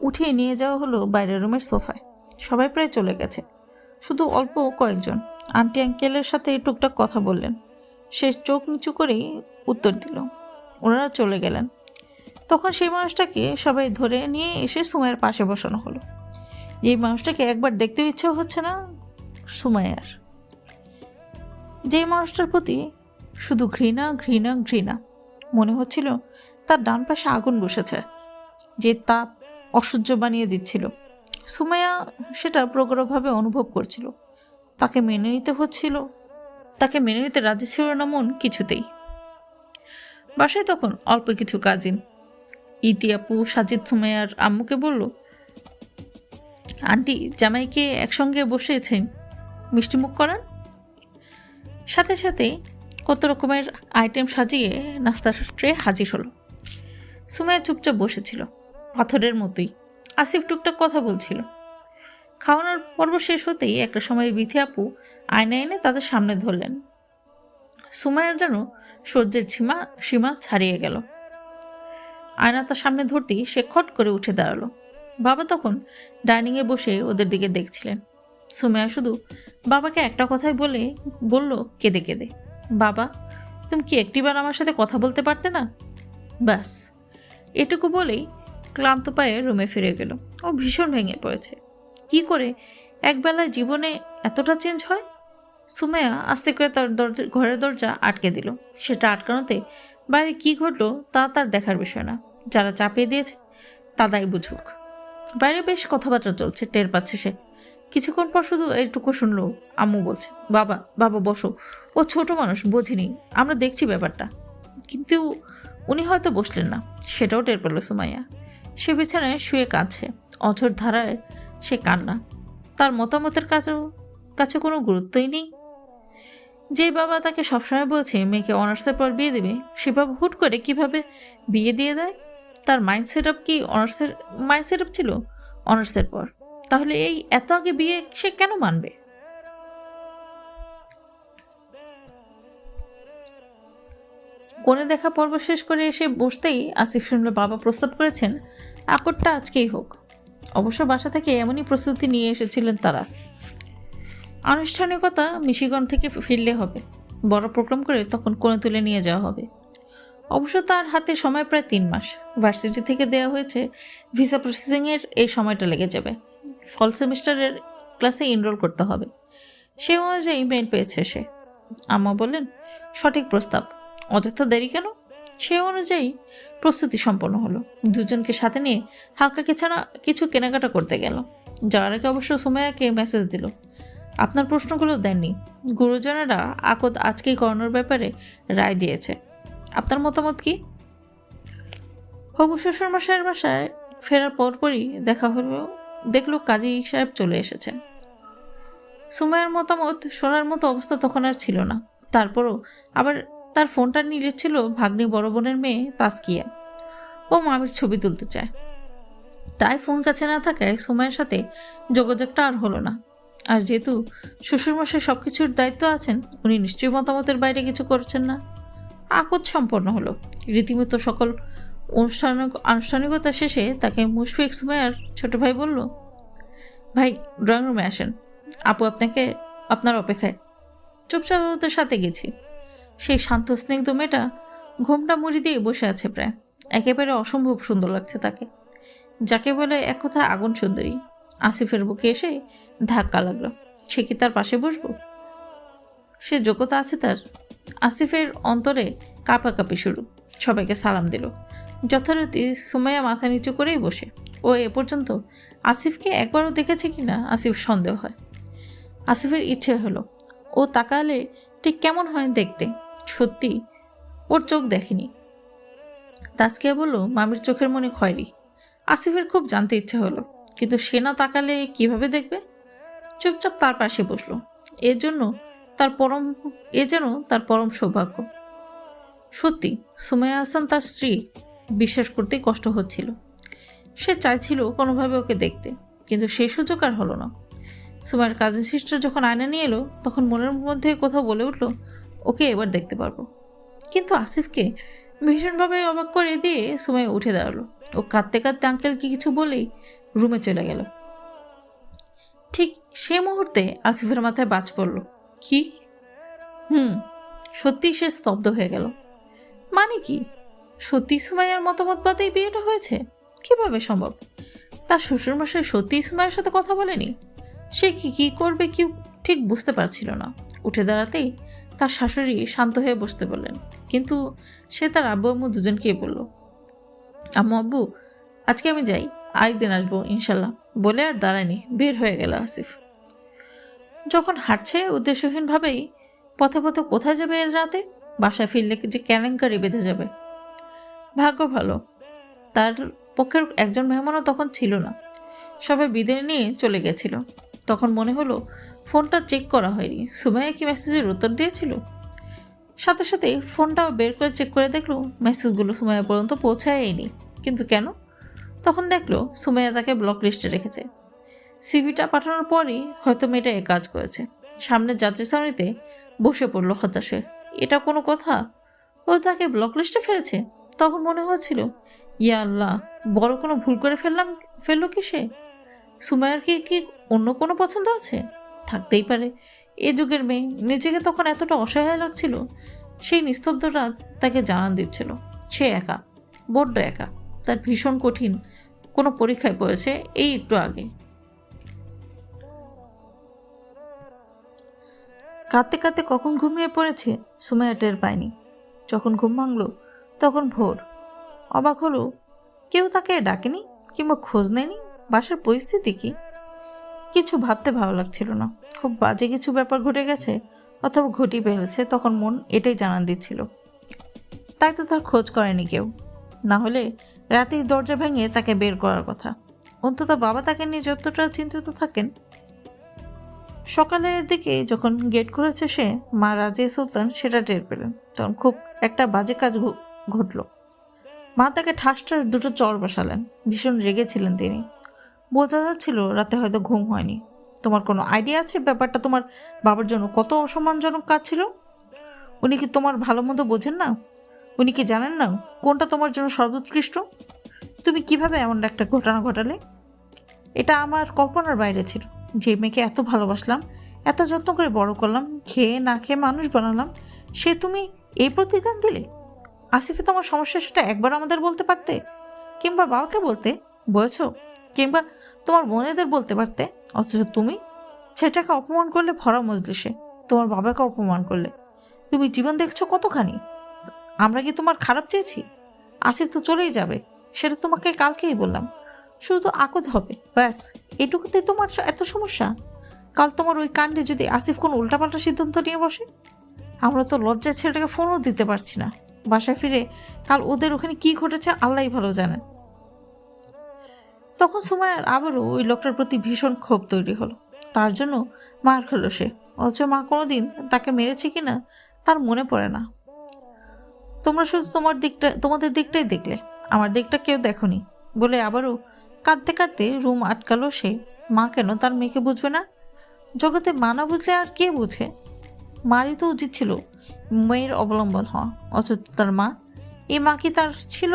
উঠিয়ে নিয়ে যাওয়া হলো বাইরের রুমের সোফায়। সবাই প্রায় চলে গেছে, শুধু অল্প কয়েকজন। আন্টি আঙ্কেলের সাথে টুকটাক কথা বললেন। সে চোখ নিচু করেই উত্তর দিল। ওনারা চলে গেলেন। তখন সেই মানুষটাকে সবাই ধরে নিয়ে এসে সুমাইয়ার পাশে বসানো হলো। যেই মানুষটাকে একবার দেখতেও ইচ্ছা হচ্ছে না সুমাইয়ার, যেই মানুষটার প্রতি শুধু ঘৃণা ঘৃণা ঘৃণা। মনে হচ্ছিল তার ডান পাশে আগুন বসেছে, যে তাপ অসহ্য বানিয়ে দিচ্ছিল। সুমাইয়া সেটা প্রগাঢ়ভাবে অনুভব করছিল। তাকে মেনে নিতে হচ্ছিল, তাকে মেনে নিতে রাজি ছিল না মন কিছুতেই। বাসায় তখন অল্প কিছু কাজিন। ইতি আপু সাজিদ সুমাইয়ার আম্মুকে বলল, আন্টি জামাইকে একসঙ্গে বসেছেন, মিষ্টিমুখ করান। সাথে সাথে কত রকমের আইটেম সাজিয়ে নাস্তার ট্রে হাজির হলো। সুমাইয়া চুপচাপ বসেছিল, পাথরের মতোই। আসিফ টুকটাক কথা বলছিল। খাওয়ানোর পর্ব শেষ হতেই একটা সময় বিথি আপু আয়না এনে তাদের সামনে ধরলেন। সুমাইয়ার যেন সহ্যের সীমা ছাড়িয়ে গেল। আয়না তার সামনে ধরতেই সে খট করে উঠে দাঁড়ালো। বাবা তখন ডাইনিংয়ে বসে ওদের দিকে দেখছিলেন। সুমাইয়া শুধু বাবাকে একটা কথাই বলল কেঁদে কেঁদে, বাবা তুমি কি একটিবার আমার সাথে কথা বলতে পারতে না? ব্যাস এটুকু বলেই ক্লান্ত পায়ে রুমে ফিরে গেল। ও ভীষণ ভেঙে পড়েছে। কি করে একবেলায় জীবনে এতটা চেঞ্জ হয়? সুমাইয়া আস্তে করে তার ঘরের দরজা আটকে দিল। সেটা আটকানোতে বাইরে কি ঘটলো তা তার দেখার বিষয় না। যারা চাপিয়ে দিয়েছে তাদাই বুঝুক। বাইরে বেশ কথাবার্তা চলছে, টের পাচ্ছে সে। কিছুক্ষণ পর শুধু এইটুকু শুনলো, আম্মু বলছে, বাবা বাবা বসো, ও ছোট মানুষ, বোঝেনি, আমরা দেখছি ব্যাপারটা। কিন্তু উনি হয়তো বসলেন না, সেটাও টের পেল সুমাইয়া। সে বিছানায় শুয়ে কাঁদছে, অঝোর ধারায় সে কান্না। তার মতামতের কাছে কোনো গুরুত্বই নেই। যে বাবা তাকে সবসময় বলছে মেয়েকে অনার্সের পর বিয়ে দেবে, সে বাবা হুট করে কিভাবে বিয়ে দিয়ে দেয়? তার মাইন্ড সেট আপ কি মাইন্ড সেট আপ ছিল অনার্সের পর? তাহলে এই এত আগে বিয়ে সে কেন মানবে? কোণে দেখা পর্ব শেষ করে এসে বসতেই আসিফ শুনল বাবা প্রস্তাব করেছেন আকরটা আজকেই হোক। অবশ্য বাসা থেকে এমনই প্রস্তুতি নিয়ে এসেছিলেন তারা। আনুষ্ঠানিকতা মিশিগন থেকে ফিরলে হবে, বড় প্রোগ্রাম করে তখন কোণে তুলে নিয়ে যাওয়া হবে। অবশ্য তার হাতে সময় প্রায় 3 মাস। ভার্সিটি থেকে দেওয়া হয়েছে ভিসা প্রসেসিংয়ের এই সময়টা লেগে যাবে। ফল সেমিস্টারের ক্লাসে এনরোল করতে হবে। সেই অনুযায়ী মেইল পেয়েছে সে। আম্মা বললেন, সঠিক প্রস্তাব, অযথা দেরি কেন? সেই অনুযায়ী প্রস্তুতি সম্পন্ন হলো। দুজনকে সাথে নিয়ে হালকা কিছু কেনাকাটা করতে গেল। যাওয়ার আগে অবশ্য সুমাইয়াকে মেসেজ দিল, আপনার প্রশ্নগুলো দেননি। গুরুজনেরা আকদ আজকেই করানোর ব্যাপারে রায় দিয়েছে, আপনার মতামত কি? হবু শ্বশুর মশাইয়ের বাসায় ফেরার পরপরই দেখা হলো, দেখলো কাজী সাহেব চলে এসেছেন। সুমাইয়ার মতামত শোনার মতো অবস্থা তখন আর ছিল না। তারপরও আবার তার ফোনটা নিয়েছিল ভাগ্নি বড় বোনের মেয়ে তাসকিয়া। ও মামির ছবি তুলতে চায়, তাই ফোন কাছে না থাকায় সুমাইয়ের সাথে যোগাযোগটা আর হলো না। আর যেহেতু শ্বশুরমশাই সব কিছুর দায়িত্ব আছেন, উনি নিশ্চয়ই মতামতের বাইরে কিছু করছেন না। আকত সম্পন্ন হলো। রীতিমতো সকল আনুষ্ঠানিকতা শেষে তাকে মুশফিক সুমাইয়ার ছোট ভাই বলল, ভাই ড্রয়িং রুমে আসেন, আপু আপনার অপেক্ষায়। চুপচাপ ওদের সাথে গেছি। সেই শান্ত স্নিগ্ধ মেয়েটা ঘোমটা মুড়ি দিয়ে বসে আছে প্রায়। একেবারে অসম্ভব সুন্দর লাগছে তাকে, যাকে বলে এক কথা আগুন সুন্দরী। আসিফের বুকে এসে ধাক্কা লাগলো। সে কি তার পাশে বসবো? সে যোগ্যতা আছে তার? আসিফের অন্তরে কাঁপাকাঁপি শুরু। সবাইকে সালাম দিল যথারীতি। সুমাইয়া মাথা নিচু করেই বসে। ও এ পর্যন্ত আসিফকে একবারও দেখেছে কিনা আসিফ সন্দেহ হয়। আসিফের ইচ্ছে হলো ও তাকালে ঠিক কেমন হয় দেখতে। সত্যি ওর চোখ দেখেনি। তাসকিয়া বলল, মামির চোখের মনে খয়েরি। আসিফের খুব জানতে ইচ্ছে হলো, কিন্তু সে না তাকালে কিভাবে দেখবে? চুপচাপ তার পাশে বসলো। এ যেন তার পরম সৌভাগ্য। সত্যি সুমাইয়া হাসান তার স্ত্রী, বিশ্বাস করতেই কষ্ট হচ্ছিল। সে চাইছিল কোনোভাবে ওকে দেখতে, কিন্তু সেই সুযোগ আর হলো না। সুমাইয়ার কাজিন সিস্টার যখন আয়না নিয়ে এলো, তখন মনের মধ্যে কোথাও বলে উঠল, ওকে এবার দেখতে পারবো। কিন্তু আসিফকে ভীষণভাবে অবাক করে দিয়ে সুমাইয়া উঠে দাঁড়ালো। ও কাঁদতে কাঁদতে আঙ্কেলকে কিছু বলেই রুমে চলে গেল। ঠিক সে মুহূর্তে আসিফের মাথায় বাজ পড়ল। কি? সত্যি সে স্তব্ধ হয়ে গেল। মানে কি? সত্যি সুমাইয়ার মতামত বাদেই বিয়েটা হয়েছে? কিভাবে সম্ভব? তার শ্বশুরমশাই সত্যি সুমাইয়ার সাথে কথা বলেনি? সে কি করবে কি ঠিক বুঝতে পারছিল না। উঠে দাঁড়াতেই তার শাশুড়ি শান্ত হয়ে বসতে বললেন, কিন্তু সে তার আব্বু আম্মু দুজনকেই বলল, আম্মু আব্বু আজকে আমি যাই, আরেকদিন আসবো ইনশাল্লাহ বলে আর দাঁড়ায়নি, বের হয়ে গেল আসিফ। যখন হাঁটছে উদ্দেশ্যহীনভাবেই, পথে পথে কোথায় যাবে এর রাতে? বাসায় ফিরলে যে কেলেঙ্কারি বেঁধে যাবে। ভাগ্য ভালো, তার পক্ষের একজন মেহমানও তখন ছিল না। সবাই বিদায় নিয়ে চলে গেছিল। তখন মনে হলো ফোনটা চেক করা হয়নি। সুমাইয়া কি মেসেজের উত্তর দিয়েছিল? সাথে সাথে ফোনটাও বের করে চেক করে দেখলো মেসেজগুলো সুমাইয়া পর্যন্ত পৌঁছায়নি। কিন্তু কেন? তখন দেখলো সুমাইয়া তাকে ব্লক লিস্টে রেখেছে। সিভিটা পাঠানোর পরই হয়তো মেয়েটা এ কাজ করেছে। সামনে যাত্রী সারিতে বসে পড়লো হতাশ হয়ে। এটা কোনো কথা? ও তাকে ব্লক লিস্টে ফেলেছে। তখন মনে হচ্ছিল, ইয়া আল্লাহ, বড় কোনো ভুল করে ফেললো কি সে? সুমাইয়ার কি অন্য কোনো পছন্দ আছে? থাকতেই পারে। এ যুগের মেয়ে নিজেকে তখন এতটা অসহায় লাগছিল। সেই নিস্তব্ধ রাত তাকে জানান দিচ্ছিল সে একা, বড্ড একা। তার ভীষণ কঠিন কোনো পরীক্ষায় পড়েছে এই একটু আগে। কাঁদতে কাঁদতে কখন ঘুমিয়ে পড়েছে সুমাইয়া টের পায়নি। যখন ঘুম ভাঙল তখন ভোর। অবাক হলো, কেউ তাকে ডাকেনি কিংবা খোঁজ নেয়নি। বাসার পরিস্থিতি কি? কিছু ভাবতে ভালো লাগছিল না। খুব বাজে কিছু ব্যাপার ঘটে গেছে অথবা ঘটি ফেলেছে, তখন মন এটাই জানান দিচ্ছিল। তাই তো তার খোঁজ করেনি কেউ। না হলে রাতেই দরজা ভেঙে তাকে বের করার কথা। অন্তত বাবা তাকে নিয়ে যতটা চিন্তিত থাকেন। সকালের দিকে যখন গেট খুলেছে সে, মা রাজিয়া সুলতান সেটা টের পেলেন। তখন খুব একটা বাজে কাজ ঘটল। মা তাকে ঠাসঠাস দুটো চড় বসালেন। ভীষণ রেগেছিলেন তিনি। বোঝা যাচ্ছিল রাতে হয়তো ঘুম হয়নি। তোমার কোনো আইডিয়া আছে ব্যাপারটা তোমার বাবার জন্য কত অসম্মানজনক কাজ ছিল? উনি কি তোমার ভালো মন্দ বোঝেন না? উনি কি জানেন না কোনটা তোমার জন্য সর্বোৎকৃষ্ট? তুমি কিভাবে এমন একটা ঘটনা ঘটালে? এটা আমার কল্পনার বাইরে ছিল। যে মেয়েকে এত ভালোবাসলাম, এত যত্ন করে বড় করলাম, খেয়ে না খেয়ে মানুষ বানালাম, সে তুমি এই প্রতিদান দিলে? আসিফে তোমার সমস্যা সেটা একবার আমাদের বলতে পারতে, কিংবা বাবাকে বলতে, বলেছ, কিংবা তোমার বোনেদের বলতে পারতে। অথচ তুমি ছেলেটাকে অপমান করলে ভরা মজলিসে, তোমার বাবাকে অপমান করলে। তুমি জীবন দেখছো কতখানি। আমরা কি তোমার খারাপ চেয়েছি? আসিফ তো চলেই যাবে, সেটা তোমাকে কালকেই বললাম। শুধু আকদ হবে, ব্যাস। এটুকুতেই তোমার এত সমস্যা? কাল তোমার ওই কাণ্ডে যদি আসিফ কোনো উল্টাপাল্টা সিদ্ধান্ত নিয়ে বসে? আমরা তো লজ্জায় ছেলেটাকে ফোনও দিতে পারছি না। বাসায় ফিরে কাল ওদের ওখানে কি ঘটেছে আল্লাহই ভালো জানেন। তখন সুমাইয়ার আবারও ওই লোকটার প্রতি ভীষণ ক্ষোভ তৈরি হলো। তার জন্য মার খেলো সে, অথচ মা কোনোদিন তাকে মেরেছে কিনা তার মনে পড়ে না। তোমরা শুধু তোমাদের দিকটাই দেখলে, আমার দিকটা কেউ দেখনি বলে আবারও কাঁদতে কাঁদতে রুম আটকালো সে। মা কেন তার মেয়েকে বুঝবে না? জগতে মানা বুঝলে আর কে বুঝে? মারই তো উচিত ছিল মেয়ের অবলম্বন হওয়া, অথচ তার মা, এই মা কি তার ছিল?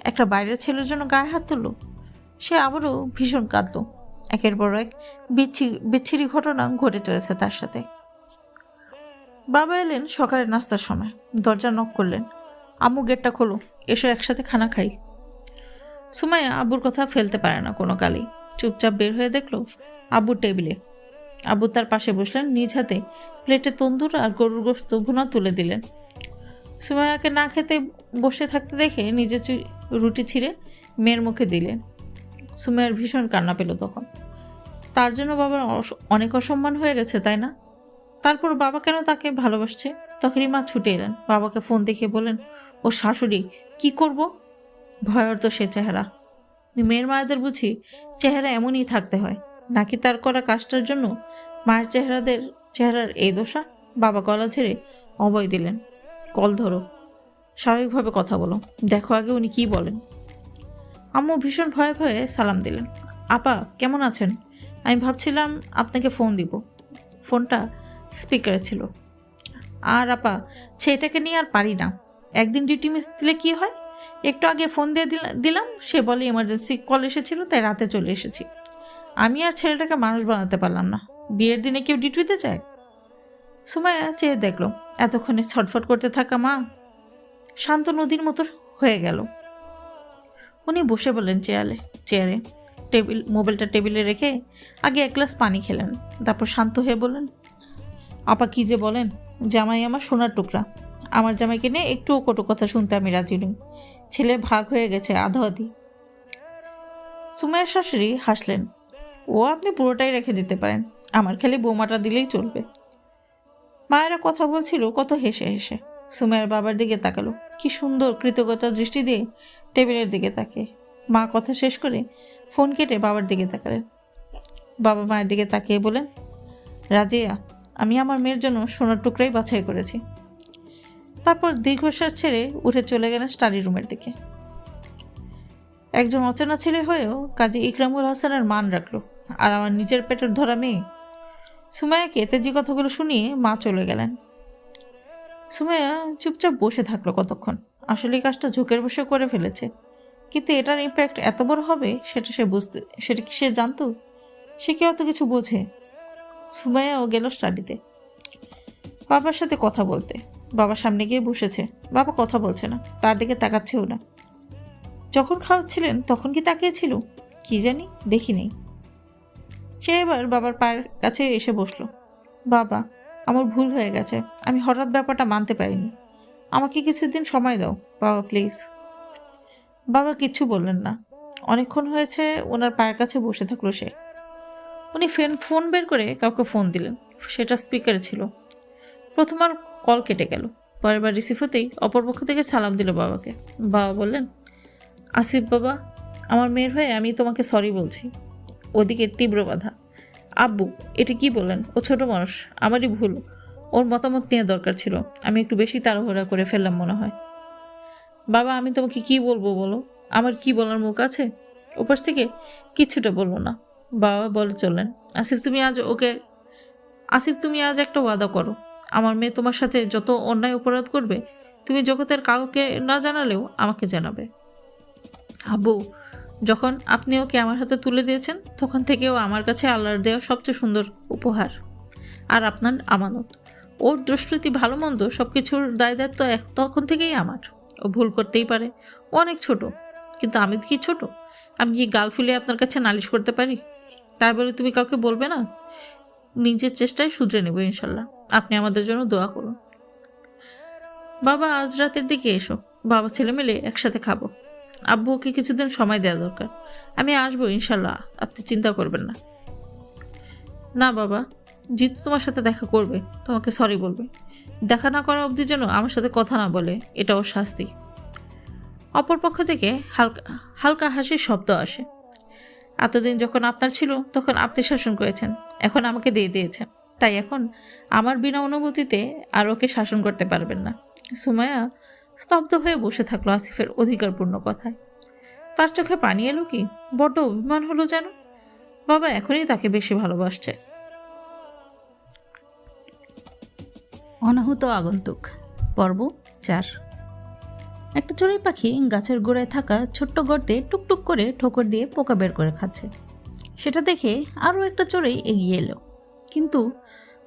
একটা বাইরের ছেলের জন্য গায়ে হাত তুললো। সে আবারও ভীষণ কাঁদলো। একের পর এক বিচ্ছিরি ঘটনা ঘটে চলেছে তার সাথে। বাবা এলেন সকালের নাস্তার সময়, দরজা নক করলেন। আম্মু গেটটা খোলো, এসো একসাথে খানা খাই। সুমাইয়া আব্বুর কথা ফেলতে পারে না কোনো কালেই। চুপচাপ বের হয়ে দেখলো আব্বুর টেবিলে। আব্বু তার পাশে বসলেন, নিজ হাতে প্লেটে তন্দুর আর গরুর গোশত ভুনা তুলে দিলেন। সুমাইয়াকে না খেতে বসে থাকতে দেখে নিজে রুটি ছিঁড়ে মেয়ের মুখে দিলেন। সুমাইয়ার ভীষণ কান্না পেল তখন। তার জন্য বাবার অনেক অসম্মান হয়ে গেছে, তাই না? তারপর বাবা কেন তাকে ভালোবাসছে? তখনই মা ছুটে এলেন, বাবাকে ফোন দেখিয়ে বলেন, ও শাশুড়ি, কি করব? ভয়ের তো সে চেহারা। মেয়ের মায়েদের বুঝি চেহারা এমনই থাকতে হয়, নাকি তার করা কাজটার জন্য মায়ের চেহারার এই দশা? বাবা গলা ছেড়ে অভয় দিলেন, কল ধরো, স্বাভাবিকভাবে কথা বলো, দেখো আগে উনি কি বলেন। আম্মু ভীষণ ভয়ে ভয়ে সালাম দিলেন। আপা কেমন আছেন? আমি ভাবছিলাম আপনাকে ফোন দিব। ফোনটা স্পিকারে ছিল। আর আপা, ছেলেটাকে নিয়ে আর পারি না। একদিন ডিউটি মিস দিলে কি হয়? একটু আগে ফোন দিয়ে দিলাম, সে বলে এমার্জেন্সি কল এসেছিল, তাই রাতে চলে এসেছি। আমি আর ছেলেটাকে মানুষ বানাতে পারলাম না। বিয়ের দিনে কেউ ডিউটিতে যায়? সুমাইয়া চেয়ে দেখলো, এতক্ষণে ছটফট করতে থাকা মা শান্ত নদীর মতো হয়ে গেল। উনি বসে বললেন চেয়ারে মোবাইলটা টেবিলে রেখে আগে এক গ্লাস পানি খেলেন। তারপর শান্ত হয়ে বললেন, আপা কি যে বলেন, জামাই আমার সোনার টুকরা। আমার জামাইকে নিয়ে একটুও কটু কথা শুনতে আমি রাজি নই। ছেলে ভাগ হয়ে গেছে আধো আধি। সুমাইয়ার শাশুড়ি হাসলেন, ও আপনি পুরোটাই রেখে দিতে পারেন, আমার খালি বৌমাটা দিলেই চলবে। মায়েরা কথা বলছিল কত হেসে হেসে। সুমাইয়ার বাবার দিকে তাকালো, কি সুন্দর কৃতজ্ঞতার দৃষ্টি দিয়ে টেবিলের দিকে তাকিয়ে। মা কথা শেষ করে ফোন কেটে বাবার দিকে তাকালেন। বাবা মায়ের দিকে তাকিয়ে বলেন, রাজিয়া, আমি আমার মেয়ের জন্য সোনার টুকরাই বাছাই করেছি। তারপর দীর্ঘশ্বাস ছেড়ে উঠে চলে গেলেন স্টাডি রুমের দিকে। একজন অচেনা ছেলে হয়েও কাজী ইকরামুল হাসানের মান রাখলো, আর আমার নিজের পেটের ধরা মেয়ে। সুমাইয়াকে তেজি কথাগুলো শুনিয়ে মা চলে গেলেন। সুমাইয়া চুপচাপ বসে থাকলো কতক্ষণ। আসলে কাজটা ঝোঁকের বসে করে ফেলেছে, কিন্তু এটার ইম্প্যাক্ট এত বড় হবে সেটা কি সে জানতো? সে কি অত কিছু বোঝে? সুমাইয়াও গেল স্টাডিতে বাবার সাথে কথা বলতে। বাবার সামনে গিয়ে বসেছে। বাবা কথা বলছে না, তার দিকে তাকাচ্ছেও না। যখন খাওয়াচ্ছিলেন তখন কি তাকিয়েছিল? কি জানি, দেখি নেই। সে এবার বাবার পায়ের কাছে এসে বসলো। বাবা, আমার ভুল হয়ে গেছে, আমি হঠাৎ ব্যাপারটা মানতে পারিনি। আমাকে কিছুদিন সময় দাও বাবা, প্লিজ। বাবা কিচ্ছু বললেন না। অনেকক্ষণ হয়েছে ওনার পায়ের কাছে বসে থাকলো সে। উনি ফোন বের করে কাউকে ফোন দিলেন। সেটা স্পিকারে ছিল। প্রথমবার কল কেটে গেল। পরের বার রিসিভ হতেই অপরপক্ষ থেকে সালাম দিল বাবাকে। বাবা বললেন, আসিফ বাবা, আমার মেয়ের হয়ে আমি তোমাকে সরি বলছি। ওদিকে তীব্র বাধা। আব্বু, এটা কি বললেন? ও ছোট মানুষ, আমারই ভুল। ওর মতামত নেওয়া দরকার ছিল, আমি একটু বেশি তাড়াহুড়া করে ফেললাম মনে হয়। বাবা, আমি তোমাকে কি বলবো বলো? আমার কি বলার মুখ আছে? ওপাশ থেকে কিচ্ছুটা বলবো না। বাবা বলে চললেন, আসিফ তুমি আজ একটা ওয়াদা করো, আমার মেয়ে তোমার সাথে যত অন্যায় অপরাধ করবে তুমি জগতের কাউকে না জানালেও আমাকে জানাবে। আব্বু, যখন আপনি ওকে আমার হাতে তুলে দিয়েছেন তখন থেকেও আমার কাছে আল্লাহর দেওয়া সবচেয়ে সুন্দর উপহার, আর আপনার আমানত। ওর দুষ্কৃতি ভালো মন্দ সব কিছুর দায় দায়িত্ব তখন থেকেই আমার। ও ভুল করতেই পারে, ও অনেক ছোট, কিন্তু আমি কি ছোট? আমি কি গাল ফুলিয়ে আপনার কাছে নালিশ করতে পারি? তাই বলে তুমি কাউকে বলবে না? নিজের চেষ্টায় শুধরে নেব ইনশাল্লাহ। আপনি আমাদের জন্য দোয়া করুন। বাবা, আজ রাতের দিকে এসো, বাবা ছেলে মিলে একসাথে খাবো। আব্বু, ওকে কিছুদিন সময় দেওয়া দরকার। আমি আসবো ইনশাল্লাহ, আপনি চিন্তা করবেন না। না বাবা, জিতু তোমার সাথে দেখা করবে, তোমাকে সরি বলবে। দেখা না করা অবধি যেন আমার সাথে কথা না বলে, এটা ওর শাস্তি। অপরপক্ষ থেকে হালকা হালকা হাসির শব্দ আসে। এতদিন যখন আপনার ছিল তখন আপনি শাসন করেছেন, এখন আমাকে দিয়ে দিয়েছেন, তাই এখন আমার বিনা অনুভূতিতে আর ওকে শাসন করতে পারবেন না। সুমাইয়া স্তব্ধ হয়ে বসে থাকলো আসিফের অধিকারপূর্ণ কথায়। তার চোখে পানি এলো কি? বড্ড অভিমান হলো যেন। বাবা এখনই তাকে বেশি ভালোবাসছে। অনাহুত আগন্তুক পর্ব 4। একটা চড়ুই পাখি গাছের গোড়ায় থাকা ছোট্ট গর্তে টুকটুক করে ঠোকর দিয়ে পোকা বের করে খাচ্ছে। সেটা দেখে আরও একটা চড়ুই এগিয়ে এলো, কিন্তু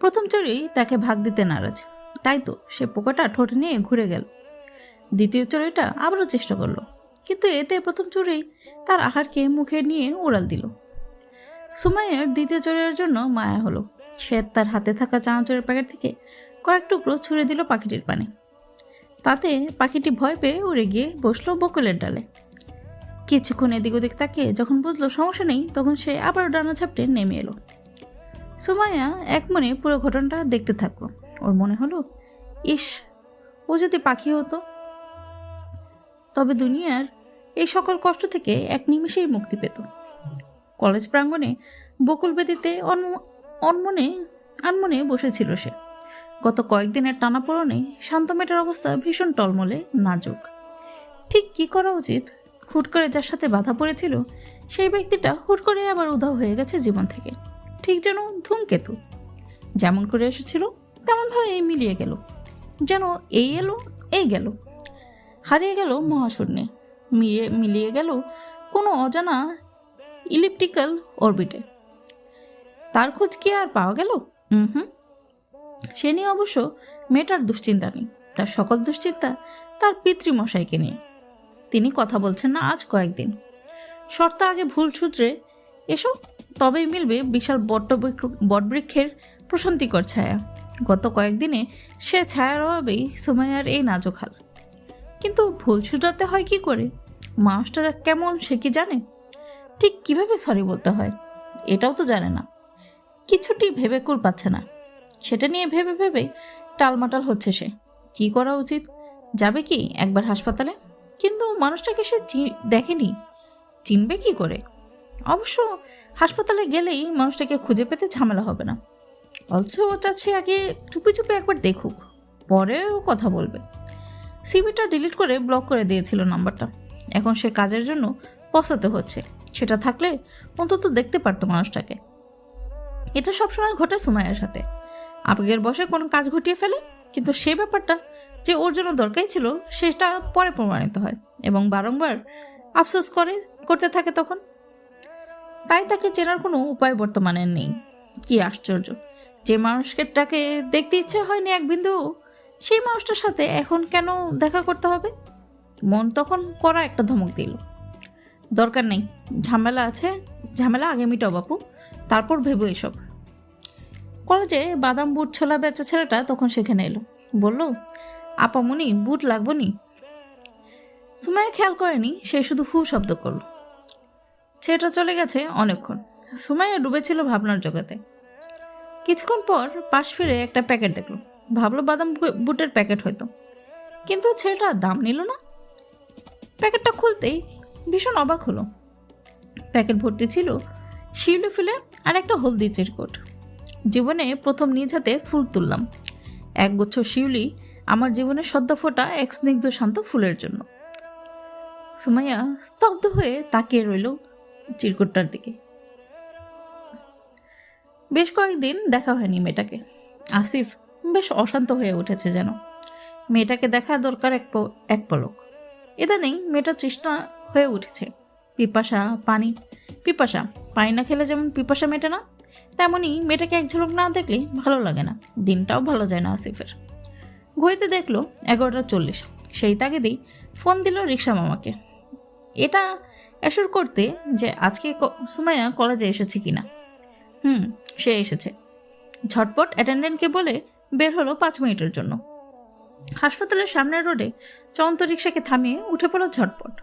প্রথম চড়ুই তাকে ভাগ দিতে নারাজ। তাই তো সে পোকাটা ঠোঁটে নিয়ে ঘুরে গেল। দ্বিতীয় চড়ুইটা আবারও চেষ্টা করলো, কিন্তু এতে প্রথম চড়ুই তার আহারকে মুখে নিয়ে উড়াল দিল। সুমাইয়ার দ্বিতীয় চড়ুইয়ের জন্য মায়া হলো। সে তার হাতে থাকা চানাচুরের প্যাকেট থেকে কয়েক টুকরো ছুঁড়ে দিল পাখিটির পানে। তাতে পাখিটি ভয় পেয়ে উড়ে গিয়ে বসলো বকুলের ডালে। কিছুক্ষণ এদিক ওদিক তাকিয়ে যখন বুঝলো সমস্যা নেই, তখন সে আবার ডানা ঝাপটে নেমে এলো। সুমাইয়া এক মনে পুরো ঘটনাটা দেখতে থাকলো। ওর মনে হলো, ইস, ও যদি পাখি হতো, তবে দুনিয়ার এই সকল কষ্ট থেকে এক নিমেষেই মুক্তি পেত। কলেজ প্রাঙ্গণে বকুল বেদিতে আনমনে বসেছিল সে। গত কয়েকদিনের টানাপোড়েনে শান্ত মেয়েটার অবস্থা ভীষণ টলমলে, নাজুক। ঠিক কী করা উচিত? হুট করে যার সাথে বাধা পড়েছিল সেই ব্যক্তিটা হুট করে আবার উধাও হয়ে গেছে জীবন থেকে, ঠিক যেন ধূমকেতু। যেমন করে এসেছিল তেমনভাবে মিলিয়ে গেল, যেন এই এলো এই গেল, হারিয়ে গেল মহাশূন্যে, মিলিয়ে গেল কোনো অজানা ইলিপ্টিক্যাল অরবিটে। তার খোঁজ কি আর পাওয়া গেল? সে নিয়ে অবশ্য মেয়েটার দুশ্চিন্তা নেই। তার সকল দুশ্চিন্তা তার পিতৃমশাইকে নিয়ে। তিনি কথা বলছেন না আজ কয়েকদিন। শর্ত আগে ভুল সূত্রে এসো, তবেই মিলবে বিশাল বটবৃক্ষের প্রশান্তিকর ছায়া। গত কয়েকদিনে সে ছায়ার অভাবেই সুমাইয়ার এই নাজুক হাল। কিন্তু ভুল সূত্রাতে হয় কি করে? মানুষটা কেমন সে কি জানে? ঠিক কিভাবে সরি বলতে হয় এটাও তো জানে না। কিছুটি ভেবে কুল পাচ্ছে না। সেটা নিয়ে ভেবে ভেবে টালমাটাল হচ্ছে সে। কি করা উচিত? যাবে কি একবার হাসপাতালে? কিন্তু মানুষটাকে সে দেখেনি, চিনবে কি করে? অবশ্য হাসপাতালে গেলেই মানুষটাকে খুঁজে পেতে ঝামেলা হবে না। অথচ চাচ্ছে আগে চুপি চুপি একবার দেখুক, পরেও কথা বলবে। সিভিটা ডিলিট করে ব্লক করে দিয়েছিল নাম্বারটা। এখন সে কাজের জন্য পস্তাতে হচ্ছে। সেটা থাকলে অন্তত দেখতে পারতো মানুষটাকে। এটা সবসময় ঘটে সুমাইয়ার সাথে। আবেগের বশে কোনো কাজ ঘটিয়ে ফেলে, কিন্তু সে ব্যাপারটা যে ওর জন্য দরকারই ছিল সেটা পরে প্রমাণিত হয় এবং বারংবার আফসোস করতে থাকে তখন। তাই তাকে চেনার কোনো উপায় বর্তমানে নেই। কি আশ্চর্য, যে মানুষটাকে দেখতে ইচ্ছে হয়নি এক বিন্দু, সেই মানুষটার সাথে এখন কেন দেখা করতে হবে? মন তখন করা একটা ধমক দিল, দরকার নেই, ঝামেলা আগে মিটাও বাপু, তারপর ভেবো এসব। কলেজে বাদাম বুট ছোলা বেচা ছেলেটা তখন সেখানে এলো। বলল, আপামনি বুট লাগবো নি? সুমাইয়া খেয়াল করেনি, সে শুধু হু শব্দ করলো। ছেলেটা চলে গেছে অনেকক্ষণ। সুমাইয়া ডুবেছিল ভাবনার জগতে। কিছুক্ষণ পর পাশ ফিরে একটা প্যাকেট দেখলো। ভাবলো বাদাম বুটের প্যাকেট হয়তো, কিন্তু ছেলেটা দাম নিল না। প্যাকেটটা খুলতেই ভীষণ অবাক হলো। প্যাকেট ভর্তি ছিল শিউলি ফুলে আর একটা হলদি চিরকুট। জীবনে প্রথম নিজ হাতে ফুল তুললাম। একগুচ্ছ শিউলি আমার জীবনের সদ্য ফোটা এক স্নিগ্ধ শান্ত ফুলের জন্য। সুমাইয়া স্তব্ধ হয়ে তাকিয়ে রইল চিরকুটটার দিকে। বেশ কয়েকদিন দেখা হয়নি মেয়েটাকে। আসিফ বেশ অশান্ত হয়ে উঠেছে যেন। মেয়েটাকে দেখা দরকার এক পলক। ইদানিং মেয়েটা তৃষ্ণা হয়ে উঠেছে। পিপাসা পানি না খেলে যেমন পিপাসা মেটে না, তেমনই মেয়েটাকে এক ঝলক না দেখলে ভালো লাগে না। দিনটাও ভালো যায় না আসিফের। ঘড়িতে দেখলো 11:40। সেই তাগিদেই ফোন দিল রিক্সা মামাকে। এটা অ্যাসুর করতে যে আজকে সুমাইয়া কলেজে এসেছে কিনা। সে এসেছে। ঝটপট অ্যাটেন্ডেন্টকে বলে বের হলো 5 মিনিটের জন্য। হাসপাতালের সামনের রোডে চলন্ত রিক্সাকে থামিয়ে উঠে পড়ো ঝটপট।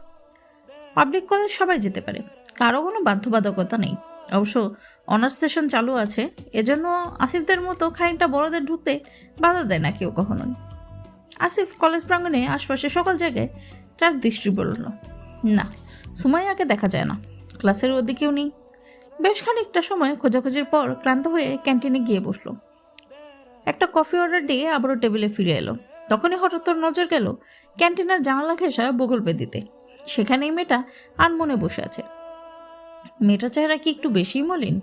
পাবলিক কলেজ সবাই যেতে পারে, কারো কোনো বাধ্যবাধকতা নেই। অবশ্য অনার্স সেশন চালু আছে, এজন্য আসিফদের মতো খানিকটা বড়দের ঢুকতে বাধা দেয় না কেউ কখনোই। আসিফ কলেজ প্রাঙ্গণে আশপাশে সকল জায়গায় তার দৃষ্টি বলল, না, সুমাইয়াকে দেখা যায় না। ক্লাসের ওদিকেও নেই। বেশ খানিকটা সময় খোঁজাখুঁজির পর ক্লান্ত হয়ে ক্যান্টিনে গিয়ে বসলো। একটা কফি অর্ডার দিয়ে আবারও টেবিলে ফিরে এলো। তখনই হঠাৎ তোর নজর গেল ক্যান্টিনের জানালা ঘেঁষা বগল বেদিতে। সেখানেই মেয়েটা আনমনে বসে আছে। মেয়েটার চেহারা কি একটু বেশি মলিন?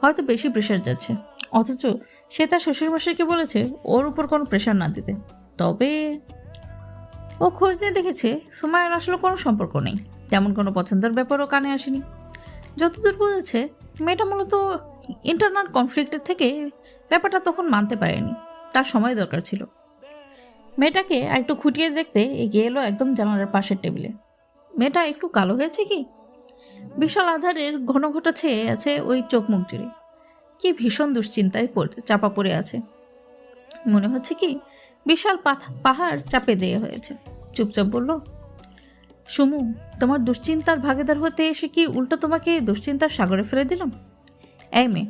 হয়তো বেশি প্রেশার যাচ্ছে, অথচ সে তার শ্বশুরমশাইকে বলেছে ওর উপর কোনো প্রেশার না দিতে। তবে ও খোঁজ নিয়ে দেখেছে সুমাইয়ার আসলে কোনো সম্পর্ক নেই, তেমন কোনো পছন্দের ব্যাপারও কানে আসেনি। যতদূর বুঝেছে মেয়েটা মূলত ইন্টারনাল কনফ্লিক্টের থেকে ব্যাপারটা তখন মানতে পারেনি, তার সময় দরকার ছিল। মেয়েটাকে একটু খুঁটিয়ে দেখতে এগিয়ে এলো একদম জানালার পাশের টেবিলে। মেয়েটা একটু কালো হয়েছে কি, বিশাল আধারের ঘন ঘটা ছেয়ে আছে ওই চোখ মুখ জুড়ে, কি ভীষণ দুশ্চিন্তায় চাপা পড়ে আছে। মনে হচ্ছে কি বিশাল পাহাড় চাপে দেয়া হয়েছে। চুপচাপ বলল, সুমু, তোমার দুশ্চিন্তার ভাগীদার হতে এসে কি উল্টো তোমাকে দুশ্চিন্তার সাগরে ফেলে দিলাম? এই মেয়ে,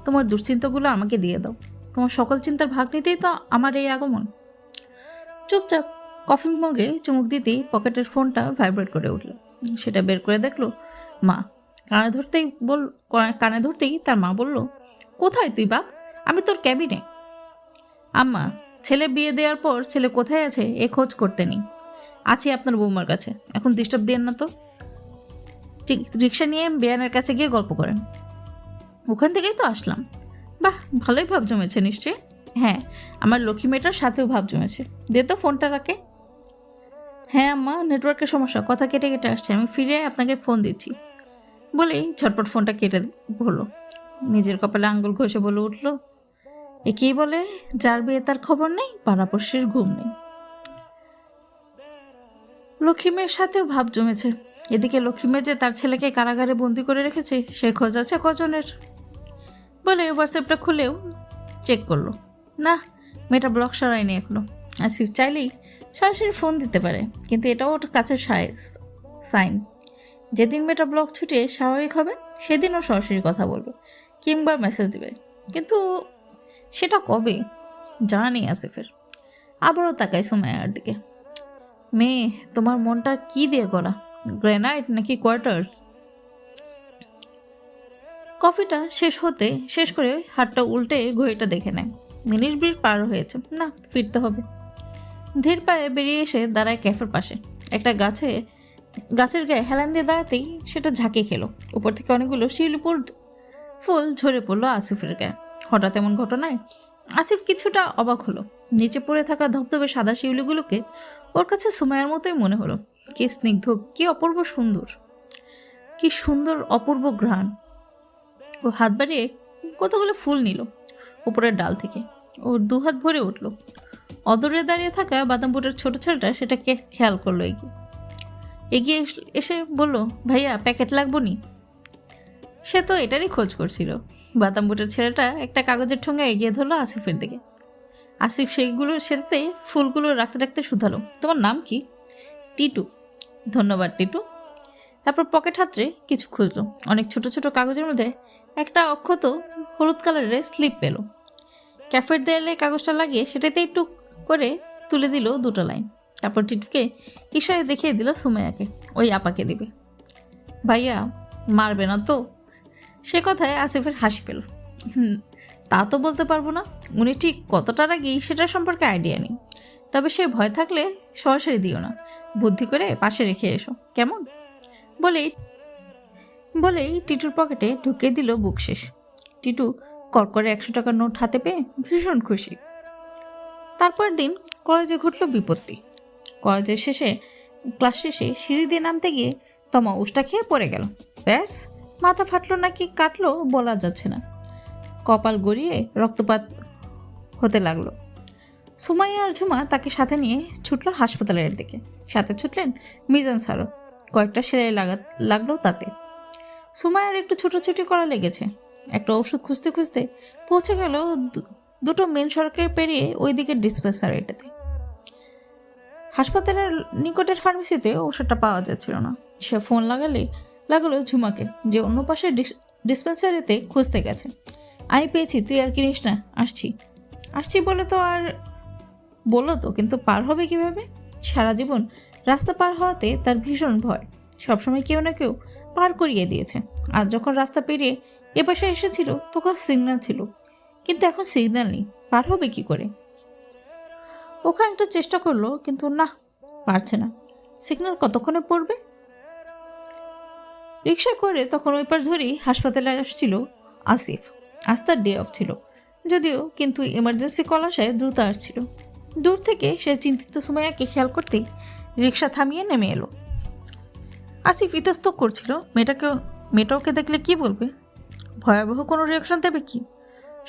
তোমার দুশ্চিন্তাগুলো আমাকে দিয়ে দাও, তোমার সকল চিন্তার ভাগ নিতেই তো আমার এই আগমন। চুপচাপ কফি মগে চুমুক দিতেই পকেটের ফোনটা ভাইব্রেট করে উঠল। সেটা বের করে দেখলো মা। কানে ধরতেই তার মা বলল, কোথায় তুই বাপ? আমি তোর ক্যাবিনে। আম্মা, ছেলে বিয়ে দেওয়ার পর ছেলে কোথায় আছে এ খোঁজ করতে নেই, আছি আপনার বৌমার কাছে, এখন ডিস্টার্ব দিয়েন না তো। ঠিক রিক্সা নিয়ে বেয়ানের কাছে গিয়ে গল্প করেন, ওখান থেকেই তো আসলাম। বাহ, ভালোই ভাব জমেছে নিশ্চয়ই। হ্যাঁ, আমার লক্ষ্মী মেয়েটার সাথেও ভাব জমেছে। দে তো ফোনটা তাকে। হ্যাঁ আম্মা, নেটওয়ার্কের সমস্যা, কথা কেটে কেটে আসছে, আমি ফিরে আপনাকে ফোন দিচ্ছি বলেই ঝটপট ফোনটা কেটে হলো। নিজের কপালে আঙ্গুল ঘষে বলে উঠল, একেই বলে যার বিয়ে তার খবর নেই, পাড়াপড়শির ঘুম নেই। লক্ষ্মী মেয়ের সাথেও ভাব জমেছে। এদিকে লক্ষ্মী মেয়ে যে তার ছেলেকে কারাগারে বন্দি করে রেখেছে সে খোঁজ আছে কজনের। বলে হোয়াটসঅ্যাপটা খুলেও চেক করলো, না, মেয়েটা ব্লক সরায়নি এখনো। আসিফ চাইলেই সরাসরি ফোন দিতে পারে, কিন্তু এটাও ওর কাছে সাইন। যেদিন মেয়েটা ব্লক ছুটিয়ে স্বাভাবিক হবে সেদিনও সরাসরি কথা বলবে কিংবা মেসেজ দেবে, কিন্তু সেটা কবে জানা নেই আসিফের। আবারও তাকাই সুমাইয়ার দিকে। মেয়ে, তোমার মনটা কি দিয়ে করা, গ্রেনাইট নাকি কোয়ার্টার্স? কফিটা শেষ করে হাতটা উল্টে ঘড়িটা দেখে নেয়। মিনিট 20 পার হয়েছে, না ফিরতে হবে। ধীর পায়ে বেরিয়ে এসে দাঁড়ায় ক্যাফের পাশে। একটা গাছের গায়ে হেলান দিয়ে দাঁড়াতেই সেটা ঝাঁকে খেলো। উপর থেকে অনেকগুলো শিউলি ফুল ঝরে পড়লো আসিফের গায়ে। হঠাৎ এমন ঘটনায় আসিফ কিছুটা অবাক হলো। নিচে পড়ে থাকা ধবধবে সাদা শিউলিগুলোকে ওর কাছে সুমাইয়ার মতোই মনে হলো। কি স্নিগ্ধ, কি অপূর্ব সুন্দর, কি সুন্দর অপূর্ব ঘ্রাণ। ও হাত বাড়িয়ে কতগুলো ফুল নিল উপরের ডাল থেকে। ওর দুহাত ভরে উঠল। অদূরে দাঁড়িয়ে থাকা বাদাম বুটের ছোট ছেলেটা সেটাকে খেয়াল করলো। এগিয়ে এসে বলল, ভাইয়া প্যাকেট লাগবো নি? সে তো এটারই খোঁজ করছিল। বাদাম বুটের ছেলেটা একটা কাগজের ঠোঙ্গা এগিয়ে ধরলো আসিফের দিকে। আসিফ সেটাতে ফুলগুলো রাখতে রাখতে শুধালো, তোমার নাম কি? টিটু। ধন্যবাদ টিটু। তারপর পকেট হাতড়ে কিছু খুঁজলো। অনেক ছোট ছোট কাগজের মধ্যে একটা অক্ষত হলুদ কালারের স্লিপ পেল। ক্যাফের দেয়ালে কাগজটা লাগিয়ে সেটাতে একটু করে তুলে দিল 2টা লাইন। তারপর টিটুকে ইশারায় দেখিয়ে দিল সুমাইয়াকে, ওই আপাকে দিবে। ভাইয়া মারবে না তো? সে কথায় আসিফের হাসি পেল। তা তো বলতে পারবো না, উনি ঠিক কতটা রাগী সেটা সম্পর্কে আইডিয়া নেই। তবে সে ভয় থাকলে সরাসরি দিও না, বুদ্ধি করে পাশে রেখে এসো, কেমন? বলেই টিটুর পকেটে ঢুকিয়ে দিল বুকশেষ। টিটু করকরে 100 টাকার নোট হাতে পেয়ে ভীষণ খুশি। তারপর দিন কলেজে ঘটল বিপত্তি। কলেজের ক্লাস শেষে সিঁড়ি দিয়ে নামতে গিয়ে তমা উষ্টা খেয়ে পড়ে গেল। ব্যাস, মাথা ফাটলো নাকি কাটলো বলা যাচ্ছে না। কপাল গড়িয়ে রক্তপাত হতে লাগলো। সুমাইয়া আর ঝুমা তাকে সাথে নিয়ে ছুটলো হাসপাতালের দিকে। সাথে ছুটলেন মিজান স্যারও। কয়েকটা সেলাই লাগলো তাতে। সুমাইয়ার একটু ছুটোছুটি করা লেগেছে। একটা ওষুধ খুঁজতে খুঁজতে পৌঁছে গেল 2টো মেন সড়কে পেরিয়ে ওইদিকে ডিসপেন্সারিটাতে। হাসপাতালের নিকটের ফার্মেসিতে ওষুধটা পাওয়া যাচ্ছিল না। সে ফোন লাগালো ঝুমাকে, যে অন্য পাশে ডিসপেন্সারিতে খুঁজতে গেছে। আমি পেয়েছি, তুই আর কিনিস না, আসছি বললো তো, কিন্তু পার হবে কিভাবে? সারা জীবন রাস্তা পার হওয়াতে তার ভীষণ ভয়। সবসময় কেউ না কেউ পার করিয়ে দিয়েছে। আর যখন রাস্তা পেরিয়ে এ পাশে এসেছিল তখন সিগন্যাল ছিল, কিন্তু এখন সিগন্যাল নেই, পার হবে কি করে? ওখানে একটা চেষ্টা করলো, কিন্তু না, পারছে না। সিগন্যাল কতক্ষণে পড়বে? রিক্সা করে তখন ওই পার ধরেই হাসপাতালে আসছিল আসিফ। আজ তার ডে অফ ছিল। যদিও কিন্তু এমার্জেন্সি কল আসায় দ্রুত আসছিল। দূর থেকে সে চিন্তিত সুমাইয়াকে খেয়াল করতেই রিক্সা থামিয়ে নেমে এলো। আসিফ ইতস্তত করছিল মেয়েটাকে দেখলে কি বলবে, ভয়াবহ কোনো রিয়াকশন দেবে কি,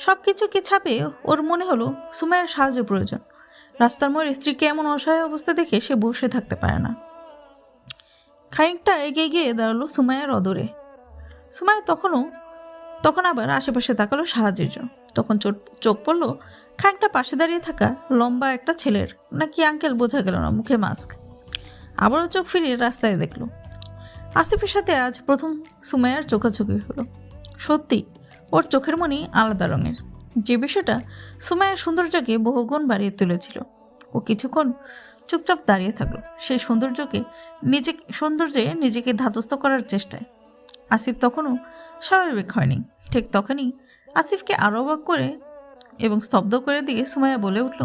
সব কিছু কি ছাপে। ওর মনে হলো সুমাইয়ার সাহায্য প্রয়োজন। রাস্তার মোড়ে স্ত্রীকে এমন অসহায় অবস্থা দেখে সে বসে থাকতে পারে না। খানিকটা এগিয়ে গিয়ে দাঁড়ালো সুমাইয়ার অদূরে। সুমাইয়া তখন আবার আশেপাশে তাকালো সাহায্যের জন্য। তখন চোখ পড়ল খানিকটা পাশে দাঁড়িয়ে থাকা লম্বা একটা ছেলের, নাকি আঙ্কেল বোঝা গেল না, মুখে মাস্ক। আবারও চোখ ফিরিয়ে রাস্তায় দেখলো। আসিফের সাথে আজ প্রথম সুমাইয়ার চোখাচোখি হলো। সত্যি ওর চোখের মনি আলাদা রঙের, যে বিষয়টা সুমাইয়ার সৌন্দর্যকে বহুগুণ বাড়িয়ে তুলেছিল। ও কিছুক্ষণ চুপচাপ দাঁড়িয়ে থাকলো, সেই সৌন্দর্যে নিজেকে ধাতস্থ করার চেষ্টায়। আসিফ তখনও স্বাভাবিক হয়নি। ঠিক তখনই আসিফকে আরও অবাক করে এবং স্তব্ধ করে দিয়ে সুমাইয়া বলে উঠল,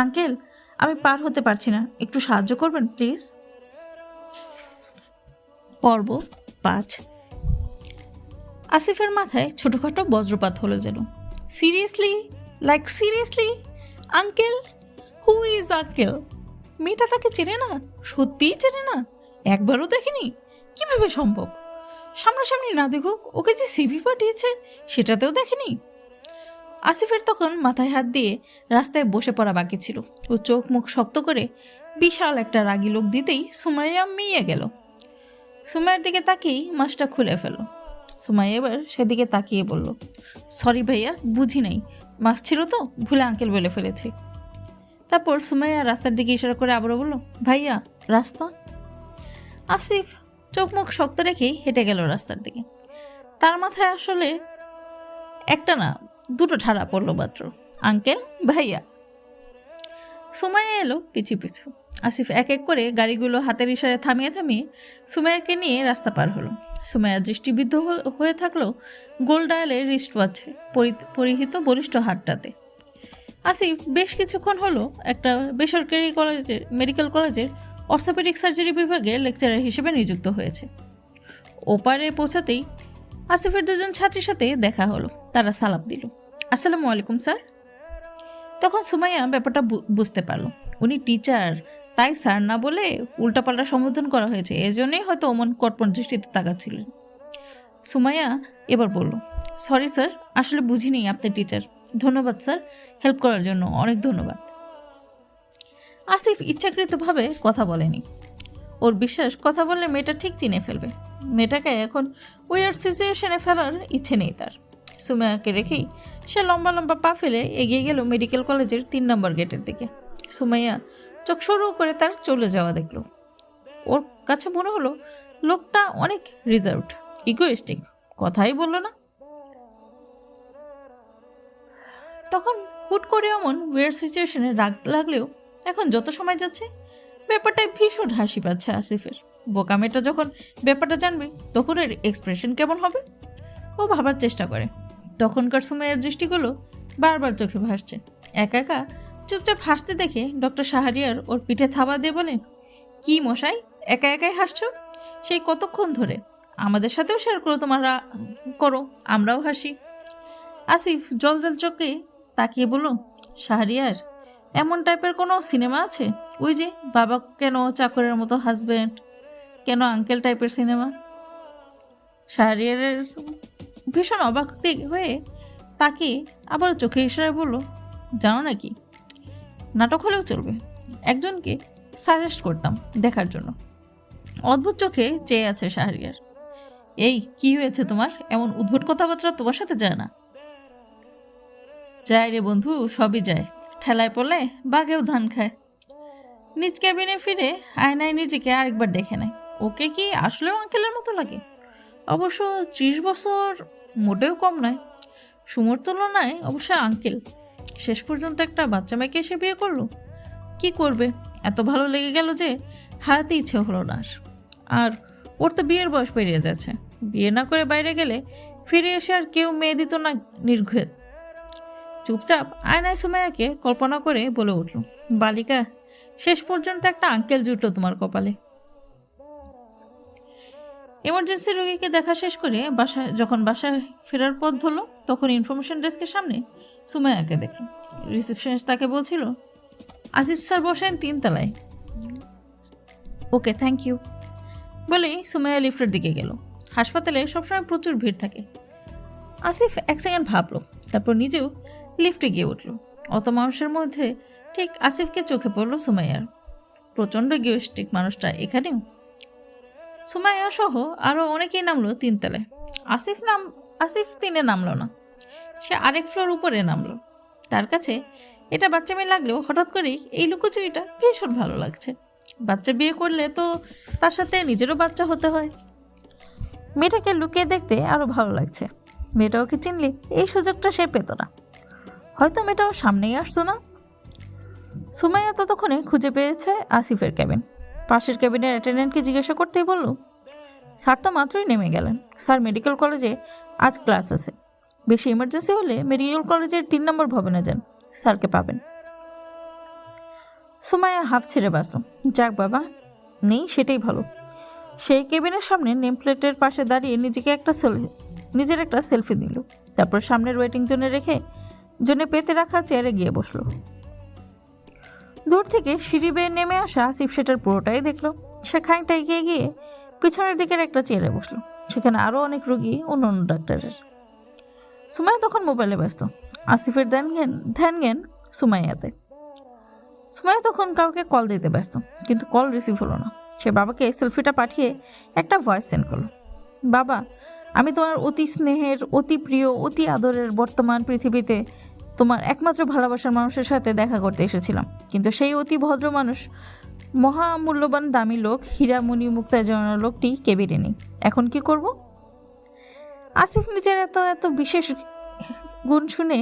আঙ্কেল, আমি পার হতে পারছি না, একটু সাহায্য করবেন প্লিজ। পর্ব 5। আসিফের মাথায় ছোটোখাটো বজ্রপাত হলো যেন। Seriously uncle, who is uncle? মেয়েটা তাকে চেনে না, সত্যিই চেনে না, একবারও দেখেনি, কিভাবে সম্ভব? সামনাসামনি না দেখুক, ওকে যে সিভি পাঠিয়েছে সেটাতেও দেখেনি। আসিফের তখন মাথায় হাত দিয়ে রাস্তায় বসে পড়া বাকি ছিল। ও চোখ মুখ শক্ত করে বিশাল একটা রাগী লোক দিতেই সুমাইয়া মিয়ে গেল। সুমাইয়ার দিকে তাকিয়েই মাছটা খুলে ফেল। সুমাইয়া এবার সেদিকে তাকিয়ে বলল, সরি ভাইয়া, বুঝি নাই, মাছ ছিল তো, ভুলে আঙ্কেল বলে ফেলেছি। তারপর সুমাইয়া রাস্তার দিকে ইশারা করে আবারও বলল, ভাইয়া রাস্তা। আসিফ চোখ মুখ শক্ত রেখেই হেঁটে গেল রাস্তার দিকে। তার মাথায় আসলে একটা না, দুটো ঠাড়া পড়ল মাত্র। আঙ্কেল, ভাইয়া। সুমাইয়া এলো পিছু পিছু। আসিফ এক এক করে গাড়িগুলো হাতের ইশারায় থামিয়ে সুমাইয়াকে নিয়ে রাস্তা পার হলো। সুমাইয়া দৃষ্টিবিদ্ধ হয়ে থাকলো গোল ডায়ালের রিস্ট ওয়াচে পরিহিত বলিষ্ঠ হাতটাতে। আসিফ বেশ কিছুক্ষণ হলো একটা বেসরকারি মেডিকেল কলেজের অর্থোপেডিক সার্জারি বিভাগের লেকচারার হিসেবে নিযুক্ত হয়েছে। ওপারে পৌঁছাতেই আসিফের দুজন ছাত্রীর সাথে দেখা হলো। তারা সালাম দিল, আসসালামু আলাইকুম স্যার। তখন সুমাইয়া ব্যাপারটা বুঝতে পারল, উনি টিচার, তাই স্যার না বলে উল্টাপাল্টা সম্বোধন করা হয়েছে, এজন্যই হয়তো অমন কটপট দৃষ্টিতে তাকাচ্ছিলেন। সুমাইয়া এবার বলল, সরি স্যার, আসলে বুঝিনি আপনি টিচার। ধন্যবাদ স্যার, হেল্প করার জন্য অনেক ধন্যবাদ। আসিফ ইচ্ছাকৃতভাবে কথা বলেনি। ওর বিশ্বাস, কথা বললে মেয়েটা ঠিক চিনে ফেলবে। মেয়েটাকে এখন উইয়ার্ড সিচুয়েশনে ফেলার ইচ্ছে নেই তার। সুমাইয়াকে রেখেই সে লম্বা লম্বা পা ফেলে এগিয়ে গেল মেডিকেল কলেজের 3 নম্বর গেটের দিকে। সুমাইয়া চোখ সরু করে তার চলে যাওয়া দেখল। ওর কাছে মনে হলো লোকটা অনেক রিজার্ভড, ইগোইস্টিক, কথাই বলল না। তখন হুট করে এমন উইয়ার্ড সিচুয়েশনে রাগ লাগলেও এখন যত সময় যাচ্ছে ব্যাপারটায় ভীষণ হাসি পাচ্ছে আসিফের। বোকা মেয়েটা যখন ব্যাপারটা জানবে তখন এর এক্সপ্রেশন কেমন হবে ও ভাবার চেষ্টা করে। তখনকার সুমাইয়ার দৃষ্টিগুলো বারবার চোখে ভাসছে। একা একা চুপচাপ হাসতে দেখে ডক্টর শাহরিয়ার ওর পিঠে থাবা দিয়ে বলে, কি মশাই, একা একাই হাসছো? সেই কতক্ষণ ধরে? আমাদের সাথেও শেয়ার করো, আমরাও হাসি। আসিফ জল চোখে তাকিয়ে বলল, শাহরিয়ার, এমন টাইপের কোনো সিনেমা আছে? ওই যে বাবা কেন চাকরের মতো হাজব্যান্ড, কেন আঙ্কেল টাইপের সিনেমা। শাহরিয়ারের ভীষণ অবাক হয়ে তাকে আবার চোখে ইশারায় বলল, জানো নাকি, নাটক হলেও চলবে, একজনকে সাজেস্ট করতাম দেখার জন্য। অদ্ভুত চোখে চেয়ে আছে শাহরিয়ার। এই কি হয়েছে তোমার? এমন উদ্ভট কথাবার্তা তোমার সাথে যায় না। যায় রে বন্ধু, সবই যায়, ঠেলায় পড়লে বাঘেও ধান খায়। নিজ ক্যাবিনে ফিরে আয়নায় নিজেকে আরেকবার দেখে নেয়। ওকে কি আসলেও আঙ্কেলের মতো লাগে? অবশ্য 30 বছর মোটেও কম নয়। সুমোর তুলনায় অবশ্য আঙ্কেল। শেষ পর্যন্ত একটা বাচ্চা মেয়েকে এসে বিয়ে করলো। কি করবে, এত ভালো লেগে গেল যে হারাতে ইচ্ছে হলো না। আর ওর তো বিয়ের বয়স পেরিয়ে যাচ্ছে। বিয়ে না করে বাইরে গেলে ফিরে এসে আর কেউ মেয়ে দিত না নির্ঘেদ। চুপচাপ আয়নায় সুমাইয়াকে কল্পনা করে বলে উঠল, বালিকা, শেষ পর্যন্ত একটা আঙ্কেল জুটলো তোমার কপালে। এমার্জেন্সি রোগীকে দেখা শেষ করে যখন বাসায় ফেরার পথ ধরল তখন ইনফরমেশন ডেস্কের সামনে সুমাইয়াকে দেখল। রিসেপশনিস্ট তাকে বলছিল, আসিফ স্যার বসেন 3 তলায়। ওকে, থ্যাংক ইউ বলেই সুমাইয়া লিফটের দিকে গেল। হাসপাতালে সবসময় প্রচুর ভিড় থাকে। আসিফ 1 সেকেন্ড ভাবলো, তারপর নিজেও লিফটে গিয়ে উঠল। অত মানুষের মধ্যে ঠিক আসিফকে চোখে পড়ল সুমাইয়ার। প্রচণ্ড গিওস্টিক মানুষটা এখানেও। সুমাইয়া সহ আরও অনেকেই নামলো 3 তলায়। আসিফ 3-এ নামলো না, সে আরেক ফ্লোর উপরে নামলো। তার কাছে এটা বাচ্চা মেয়ে লাগলেও হঠাৎ করেই এই লুকোচুরিটা ভীষণ ভালো লাগছে। বাচ্চা বিয়ে করলে তো তার সাথে নিজেরও বাচ্চা হতে হয়। মেয়েটাকে লুকিয়ে দেখতে আরও ভালো লাগছে। মেয়েটা ওকে চিনলে এই সুযোগটা সে পেত না, হয়তো মেয়েটাও সামনেই আসতো না। সুমাইয়া ততক্ষণে খুঁজে পেয়েছে আসিফের ক্যাবিন। পাশের ক্যাবিনের অ্যাটেন্ডেন্টকে জিজ্ঞাসা করতেই বলল, স্যার তো মাত্রই নেমে গেলেন। স্যার মেডিকেল কলেজে আজ ক্লাস আছে, বেশি ইমার্জেন্সি হলে মেডিকেল কলেজের 3 নম্বর ভবনে যান, স্যারকে পাবেন। সুমাইয়া হাফ ছেড়ে বাঁচল। যাক বাবা, নেই সেটাই ভালো। সেই কেবিনের সামনে নেম প্লেটের পাশে দাঁড়িয়ে নিজের একটা সেলফি নিল। তারপর সামনের ওয়েটিং জোনে পেতে রাখা চেয়ারে গিয়ে বসলো। দূর থেকে সিঁড়ি বেয়ে নেমে আসা আসিফ সেটার পুরোটাই দেখলো। সে খানিকটা এগিয়ে গিয়ে পিছনের দিকের একটা চেয়ারে বসলো। সেখানে আরও অনেক রোগী, অন্য ডাক্তারের। সুমাইয়া তখন মোবাইলে ব্যস্ত। আসিফের ধ্যান জ্ঞান সুমাইয়াতে। সুমাইয়া তখন কাউকে কল দিতে ব্যস্ত, কিন্তু কল রিসিভ হলো না। সে বাবাকে সেলফিটা পাঠিয়ে একটা ভয়েস সেন্ড করলো। বাবা, আমি তোমার অতি স্নেহের, অতি প্রিয়, অতি আদরের বর্তমান পৃথিবীতে তোমার একমাত্র ভালোবাসার মানুষের সাথে দেখা করতে এসেছিলাম, কিন্তু সেই অতি ভদ্র মানুষ, মহামূল্যবান দামি লোক, হীরামণি মুক্তা জড়ানো লোকটি কেবিনে নেই। এখন কি করব? আসিফ নিজের এত বিশেষ গুণ শুনে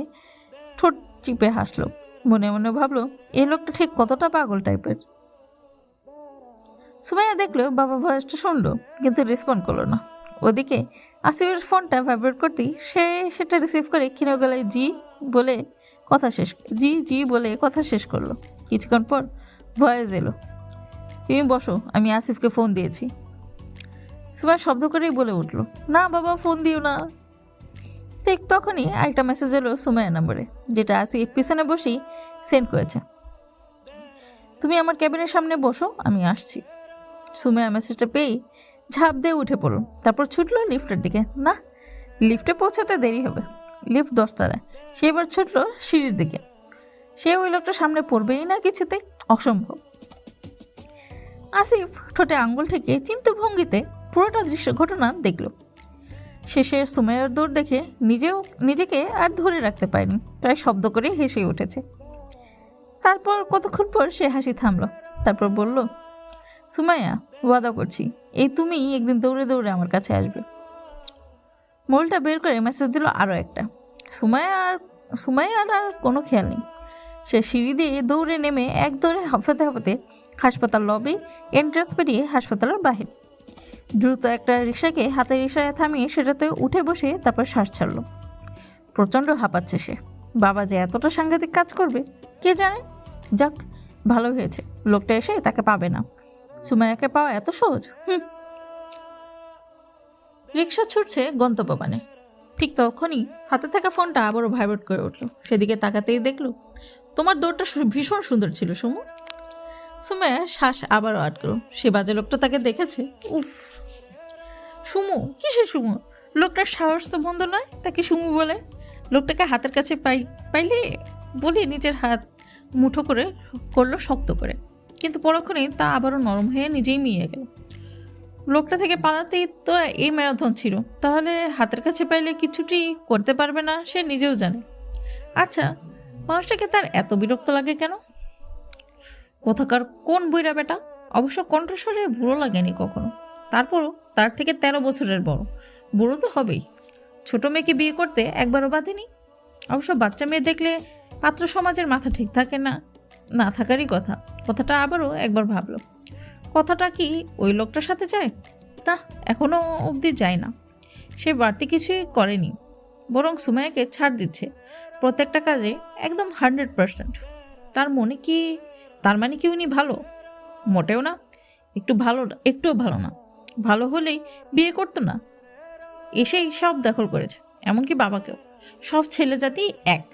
ঠোঁট চিপে হাসলো। মনে মনে ভাবলো, এই লোকটা ঠিক কতটা পাগল টাইপের। সুমাইয়া দেখলো বাবা ভয়েসটা শুনলো, কিন্তু রেসপন্ড করলো না। ওদিকে আসিফের ফোনটা ভাইব্রেট করতেই সে সেটা রিসিভ করে ক্ষীণ গলায় জি বলে কথা শেষ করলো। কিছুক্ষণ পর ভয়েস এলো, তুমি বসো, আমি আসিফকে ফোন দিয়েছি। সুমাইয়া শব্দ করেই বলে উঠলো, না বাবা, ফোন দিও না। ঠিক তখনই আরেকটা মেসেজ এলো সুমাইয়া নম্বরে, যেটা আসিফ পিছনে বসেই সেন্ড করেছে। তুমি আমার ক্যাবিনের সামনে বসো, আমি আসছি। সুমাইয়া মেসেজটা পেয়েই ঝাঁপ দিয়ে উঠে পড়ল। তারপর ছুটলো লিফটের দিকে। না, লিফটে পৌঁছাতে দেরি হবে। লিফট 10 তলায়। সে এবার ছুটলো সিঁড়ির দিকে। সে ওই লোকটা সামনে পড়বেই না, কিছুতে অসম্ভব। আসিফ ঠোঁটে আঙ্গুল থেকে চিন্তা ভঙ্গিতে পুরোটা ঘটনা দেখল। শেষে সুমাইয়ার দৌড় দেখে নিজেকে আর ধরে রাখতে পারেনি, প্রায় শব্দ করে হেসে উঠেছে। তারপর কতক্ষণ পর সে হাসি থামলো। তারপর বলল, সুমাইয়া, ওয়াদা করছি এই তুমি একদিন দৌড়ে দৌড়ে আমার কাছে আসবে। মোলটা বের করে মেসেজ দিল আরও একটা। সুমাইয়ার আর কোনো খেয়াল নেই। সে সিঁড়ি দিয়ে দৌড়ে নেমে এক দৌড়ে হাঁপাতে হাসপাতাল লবি এন্ট্রান্স পেরিয়ে হাসপাতালের বাহির। দ্রুত একটা রিক্সাকে হাতের ইশারায় থামিয়ে সেটাতে উঠে বসে তারপর শ্বাস ছাড়ল। প্রচণ্ড হাঁপাচ্ছে সে। বাবা যে এতটা সাংঘাতিক কাজ করবে কে জানে। যাক, ভালো হয়েছে লোকটা এসে তাকে পাবে না। সুমাইয়াকে পাওয়া এত সহজ। রিক্সা ছুটছে গন্তব্যমানে। ঠিক তখনই হাতে থাকা ফোনটা আবারও ভাইব্রেট করে উঠল। সেদিকে তাকাতেই দেখল, তোমার দৌড়টা ভীষণ সুন্দর ছিল সুমু। সুমাইয়া শ্বাস আবারও আটকল। সে বাজে লোকটা তাকে দেখেছে। উফ, সুমু? কিসে সুমু? লোকটার সাহস তো বন্ধ নয় তাকে সুমু বলে। লোকটাকে হাতের কাছে পাইলে বলে নিজের হাত মুঠো করলো শক্ত করে, কিন্তু পরক্ষণেই তা আবারও নরম হয়ে নিজেই মিয়ে গেল। লোকটা থেকে পালাতেই তো এই ম্যারাথন ছিল, তাহলে হাতের কাছে পাইলে কিছুটি করতে পারবে না সে নিজেও জানে। আচ্ছা, মানুষটাকে তার এত বিরক্ত লাগে কেন? কোথাকার কোন বইরা বেটা? অবশ্য কণ্ঠস্বরে বুড়ো লাগেনি কখনো। তারপরও তার থেকে 13 বছরের বড়, বুড়ো তো হবেই। ছোট মেয়েকে বিয়ে করতে একবারও বাঁধেনি। অবশ্য বাচ্চা মেয়ে দেখলে পাত্র সমাজের মাথা ঠিক থাকে না থাকারই কথা। কথাটা আবারও একবার ভাবলো, কথাটা কি ওই লোকটার সাথে যায়? তা এখনও অবধি যায় না। সে বাড়তি কিছুই করেনি, বরং সুমাইয়াকে ছাড় দিচ্ছে প্রত্যেকটা কাজে একদম 100%। তার মানে কি উনি ভালো? মোটেও না। একটুও ভালো না। ভালো হলেই বিয়ে করতো না। এসেই সব দখল করেছে, এমনকি বাবাকেও। সব ছেলে জাতি এক।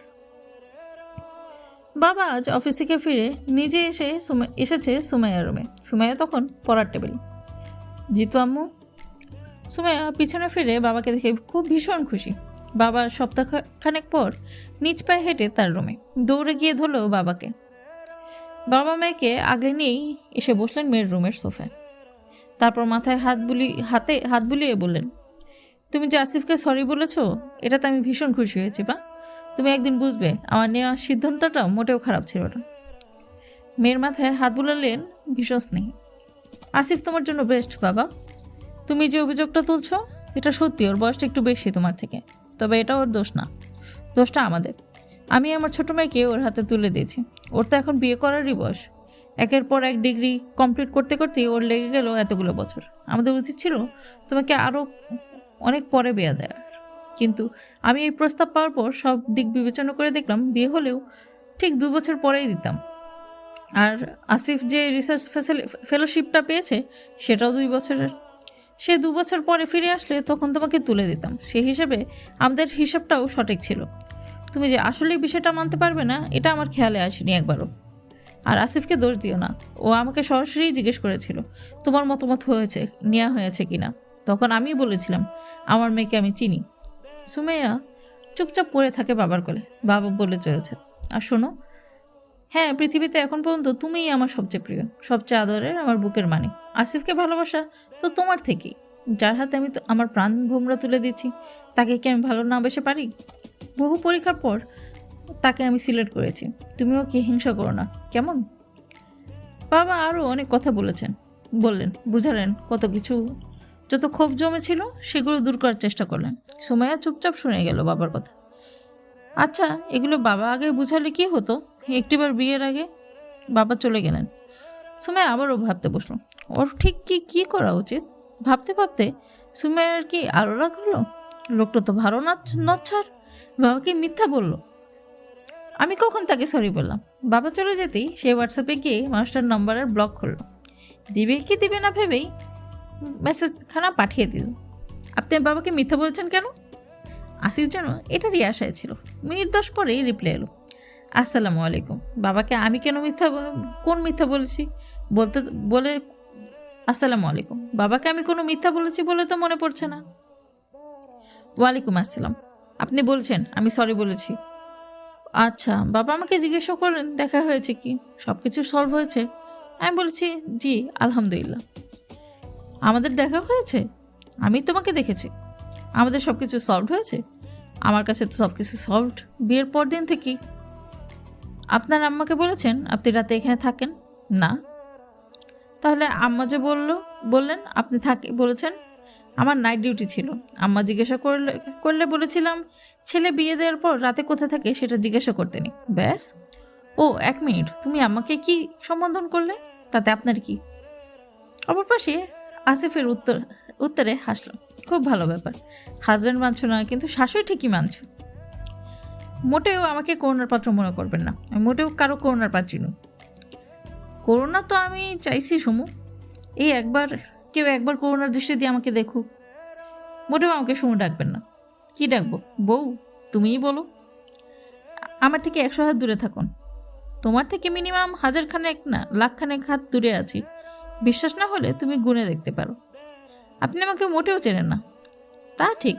বাবা আজ অফিস থেকে ফিরে নিজে এসেছে সুমাইয়ার রুমে। সুমাইয়া তখন পড়ার টেবিল। জিতু আম্মু। সুমাইয়া পিছনে ফিরে বাবাকে দেখে খুব ভীষণ খুশি। বাবা সপ্তাহখানেক পর নিজ পায়ে হেঁটে তার রুমে দৌড়ে গিয়ে ধরলো বাবাকে। বাবা মেয়েকে আগলে নিয়েই এসে বসলেন মেয়ের রুমের সোফায়। তারপর মাথায় হাত বুলিয়ে বললেন, তুমি যে আসিফকে সরি বলেছো এটাতে আমি ভীষণ খুশি হয়েছি বা। তুমি একদিন বুঝবে আমার নেওয়া সিদ্ধান্তটা মোটেও খারাপ ছিল না। মেয়ের মাথায় হাত বুলালেন ভীষণ স্নেহী। আসিফ তোমার জন্য বেস্ট বাবা। তুমি যে অভিযোগটা তুলছো এটা সত্যি, ওর বয়সটা একটু বেশি তোমার থেকে, তবে এটা ওর দোষ না, দোষটা আমাদের। আমি আমার ছোটো মেয়েকে ওর হাতে তুলে দিয়েছি। ওর তো এখন বিয়ে করারই বয়স। একের পর এক ডিগ্রি কমপ্লিট করতে করতেই ওর লেগে গেল এতগুলো বছর। আমাদের উচিত ছিল তোমাকে আরও অনেক পরে বিয়ে দেওয়ার, কিন্তু আমি এই প্রস্তাব পাওয়ার পর সব দিক বিবেচনা করে দেখলাম বিয়ে হলেও ঠিক 2 বছর পরেই দিতাম। আর আসিফ যে রিসার্চ ফেলোশিপটা পেয়েছে সেটাও 2 বছরের। সে 2 বছর পরে ফিরে আসলে তখন তোমাকে তুলে দিতাম। সেই হিসেবে আমাদের হিসাবটাও সঠিক ছিল। তুমি যে আসলে বিষয়টা মানতে পারবে না এটা আমার খেয়ালে আসেনি একবারও। আর আসিফকে দোষ দিও না, ও আমাকে সরাসরি জিজ্ঞেস করেছিল তোমার মতামত নেওয়া হয়েছে কিনা। তখন আমি বলেছিলাম আমার মেয়েকে আমি চিনি। সুমাইয়া চুপচাপ পড়ে থাকে বাবার কোলে। বাবা বলে চলেছে, আর শোনো, হ্যাঁ পৃথিবীতে এখন পর্যন্ত তুমিই আমার সবচেয়ে প্রিয়, সবচেয়ে আদরের, আমার বুকের মানিক। আসিফকে ভালোবাসা তো তোমার থেকেই। যার হাতে আমি তো আমার প্রাণ ভোমরা তুলে দিচ্ছি তাকে কি আমি ভালো না বেসে পারি? বহু পরীক্ষার পর তাকে আমি সিলেক্ট করেছি। তুমিও কি হিংসা করো না কেমন? বাবা আরও অনেক কথা বললেন, বুঝালেন কত কিছু। যত ক্ষোভ জমেছিল সেগুলো দূর করার চেষ্টা করলেন। সুমাইয়া চুপচাপ শুনে গেল বাবার কথা। আচ্ছা, এগুলো বাবা আগে বুঝালে কি হতো? একটিবার বিয়ের আগে। বাবা চলে গেলেন। সুমাইয়া আবারও ভাবতে বসলো ওর ঠিক কি করা উচিত। ভাবতে ভাবতে সুমাইয়ার কি আরও রাগ হলো। লোকটা তো ভালো নচ্ছার, বাবাকে মিথ্যা বলল। আমি কখন তাকে সরি বললাম? বাবা চলে যেতেই সে হোয়াটসঅ্যাপে গিয়ে মানুষটার নাম্বারের ব্লক করলো। দিবে কি দিবে না ভেবেই মেসেজখানা পাঠিয়ে দিল। আপনি বাবাকে মিথ্যা বলেছেন কেন? আসিফ যেন এটারই আশায় ছিল। মিনিট 10 পরেই রিপ্লাই এলো, আসসালামু আলাইকুম। বাবাকে আমি কেন কোন মিথ্যা বলেছি বলে আসসালামু আলাইকুম। বাবাকে আমি কোনো মিথ্যা বলেছি বলে তো মনে পড়ছে না। ওয়ালাইকুম আসসালাম। আপনি বলছেন আমি সরি বলেছি? আচ্ছা, বাবা আমাকে জিজ্ঞাসা করলেন দেখা হয়েছে কি, সব কিছু সলভ হয়েছে? আমি বলেছি জি আলহামদুলিল্লাহ। আমাদের দেখা হয়েছে? আমি তোমাকে দেখেছি। আমাদের সব কিছু সলভ হয়েছে? আমার কাছে তো সব কিছু সলভড বিয়ের পর দিন থেকেই। আপনার আম্মাকে বলেছেন আপনি রাতে এখানে থাকেন না? তাহলে আম্মা যে বললেন আপনি বলেছেন আমার নাইট ডিউটি ছিল। আম্মা জিজ্ঞাসা করলে বলেছিলাম ছেলে বিয়ে দেওয়ার পর রাতে কোথায় থাকে সেটা জিজ্ঞাসা করতে নি, ব্যাস। ও 1 মিনিট, তুমি আম্মাকে কি সম্বোধন করলে? তাতে আপনার কি? অপর পাশে আসিফের উত্তরে হাসল, খুব ভালো ব্যাপার। হাজব্যান্ড মানছো না, কিন্তু শাশুড়ি ঠিকই মানছো। মোটেও আমাকে করুণার পাত্র মনে করবেন না, আমি মোটেও কারো করুণার পাত্রী নই। করুণা তো আমি চাইছি সমু, কেউ একবার করুণার দৃষ্টি দিয়ে আমাকে দেখুক। মোটেও আমাকে সমু ডাকবেন না। কি ডাকবো? বউ? তুমিই বলো। আমার থেকে 100 হাত দূরে থাকুন। তোমার থেকে মিনিমাম 1000 খানেক না লাখ খানেক হাত দূরে আছি। বিশ্বাস না হলে তুমি গুনে দেখতে পারো। আপনি আমাকে মোটেও চেনেন না। তা ঠিক,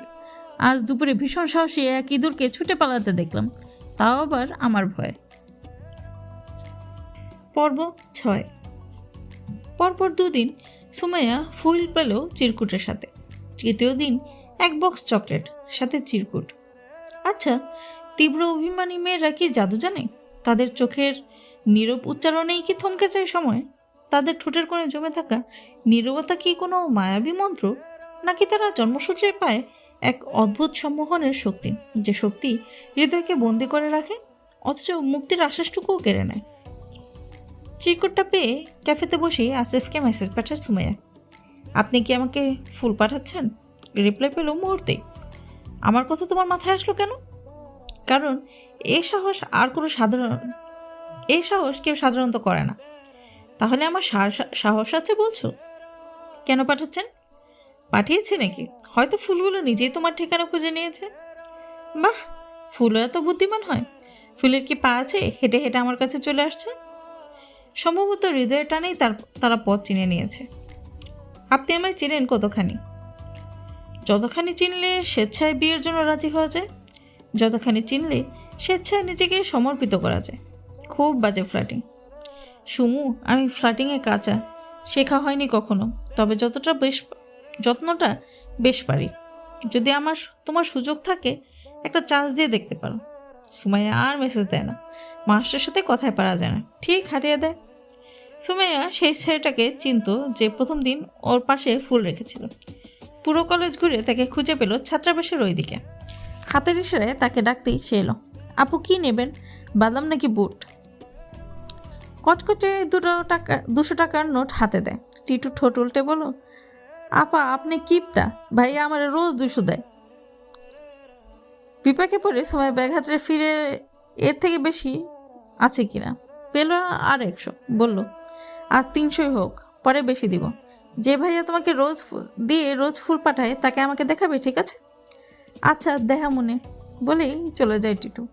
আজ দুপুরে ভীষণ সাহসী এক ইঁদুরকে ছুটে পালাতে দেখলাম, তাও আবার আমার ভয়ে। পর্ব 6। পরপর 2 দিন সুমাইয়া ফুল পেল চিরকুটের সাথে। তৃতীয় দিন 1 বক্স চকলেট, সাথে চিরকুট। আচ্ছা, তীব্র অভিমানী মেয়েরা কি জাদু জানে? তাদের চোখের নীরব উচ্চারণেই কি থমকে যায় সময়? তাদের ঠোঁটের কোণে জমে থাকা নীরবতা কি কোনো মায়াবী মন্ত্র, নাকি তারা জন্মসূত্রে পায় এক অদ্ভুত সম্মোহনের শক্তি, যে শক্তি হৃদয়কে বন্দি করে রাখে অথচ মুক্তির আশ্বাসটুকুও কেড়ে নেয়? চিরকুটটা পেয়ে ক্যাফেতে বসেই আসিফকে মেসেজ পাঠায় সুমাইয়া, আপনি কি আমাকে ফুল পাঠাচ্ছেন? রিপ্লাই পেল মুহূর্তেই, আমার কথা তোমার মাথায় আসলো কেন? কারণ এই সাহস কেউ সাধারণত করে না। তাহলে আমার সাহস আছে বলছো? কেন পাঠাচ্ছেন? পাঠিয়েছে নাকি? হয়তো ফুলগুলো নিজেই তোমার ঠিকানা খুঁজে নিয়েছে। বাহ, ফুলও এত বুদ্ধিমান হয়? ফুলের কি পা আছে, হেঁটে হেঁটে আমার কাছে চলে আসছে? সম্ভবত হৃদয়ের টানেই তারা পথ চিনে নিয়েছে। আপনি আমায় চেনেন কতখানি? যতখানি চিনলে স্বেচ্ছায় বিয়ের জন্য রাজি হওয়া যায়, যতখানি চিনলে স্বেচ্ছায় নিজেকে সমর্পিত করা যায়। খুব বাজে ফ্ল্যাটিং সুমু। আমি ফ্ল্যাটিংয়ে কাঁচা, শেখা হয়নি কখনো, তবে যত্নটা বেশ পারি। যদি তোমার সুযোগ থাকে, একটা চান্স দিয়ে দেখতে পারো। সুমাইয়া আর মেসেজ দেয় না, মাস্টারের সাথে কথায় পারা যায় না, ঠিক হারিয়ে দেয়। সুমাইয়া সেই ছেলেটাকে চিনত যে প্রথম দিন ওর পাশে ফুল রেখেছিল। পুরো কলেজ ঘুরে তাকে খুঁজে পেল ছাত্রাবাসের ওই দিকে। হাতের ইশারায় তাকে ডাকতেই সে এলো। আপু কি নেবেন, বাদাম নাকি বুট? কচকচে 200 টাকার নোট হাতে দেয়। টিটু ঠোঁট উল্টে বলো, আপা আপনি কিপটা, ভাইয়া আমার রোজ 200 দেয়। বিপাকে পড়ে সময় ব্যাগ হাতে ফিরে এর থেকে বেশি আছে কিনা পেল। আর 100 বলল, আর 300 হোক, পরে বেশি দিব। যে ভাইয়া তোমাকে রোজ ফুল পাঠায় তাকে আমাকে দেখাবে, ঠিক আছে? আচ্ছা দেখা মনে, বলেই চলে যায় টিটু।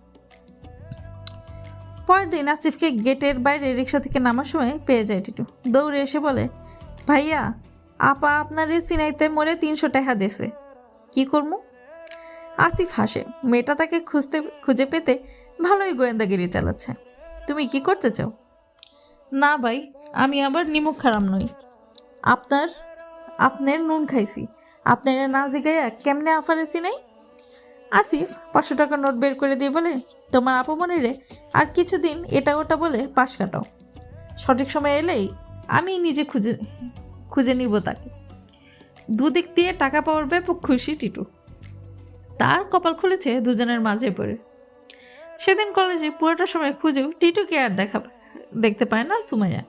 পরের দিন আসিফকে গেটের বাইরে রিক্সা থেকে নামার সময় পেয়ে যায় টিটু। দৌড়ে এসে বলে, ভাইয়া আপা আপনার চিনাইতে মরে 300 টাকা দেছে, কি করবো? আসিফ হাসে। মেয়েটা তাকে খুঁজে পেতে ভালোই গোয়েন্দাগিরি চালাচ্ছে। তুমি কি করতে চাও? না ভাই, আমি আবার নিমুখ খারাপ নই। আপনার নুন খাইছি, আপনার না জিগাইয়া কেমনে আফারে চিনাই? আসিফ 500 টাকার নোট বের করে দিয়ে বলে, তোমার আপু মনে রে আর কিছুদিন এটা ওটা বলে পাশ কাটাও। সঠিক সময় এলেই আমি নিজে খুঁজে নিব তাকে। দুদিক দিয়ে টাকা পাওয়ার ব্যাপক খুশি টিটু। তার কপাল খুলেছে দুজনের মাঝে পড়ে। সেদিন কলেজে পুরোটা সময় খুঁজেও টিটুকে আর দেখতে পায় না সুমাইয়া।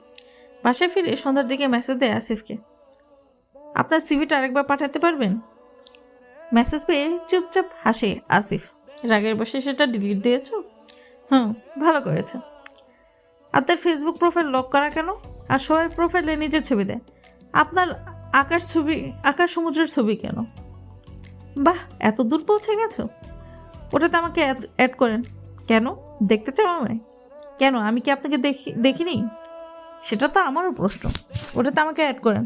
বাসায় ফিরে সন্ধ্যার দিকে মেসেজ দেয় আসিফকে, আপনার সিভিটা আরেকবার পাঠাতে পারবেন? মেসেজ পেয়ে চুপচাপ হাসে আসিফ। রাগের বসে সেটা ডিলিট দিয়েছ? ভালো করেছে। আপনার ফেসবুক প্রোফাইল লক করা কেন? আর সবাই প্রোফাইলে নিজের ছবি দেয়, আপনার আকাশ সমুদ্রের ছবি কেন? বাহ, এত দূর পৌঁছে গেছো। ওটাতে আমাকে অ্যাড করেন কেন? দেখতে চাও আমায়? কেন, আমি কি আপনাকে দেখিনি? সেটা তো আমারও প্রশ্ন। ওটাতে আমাকে অ্যাড করেন।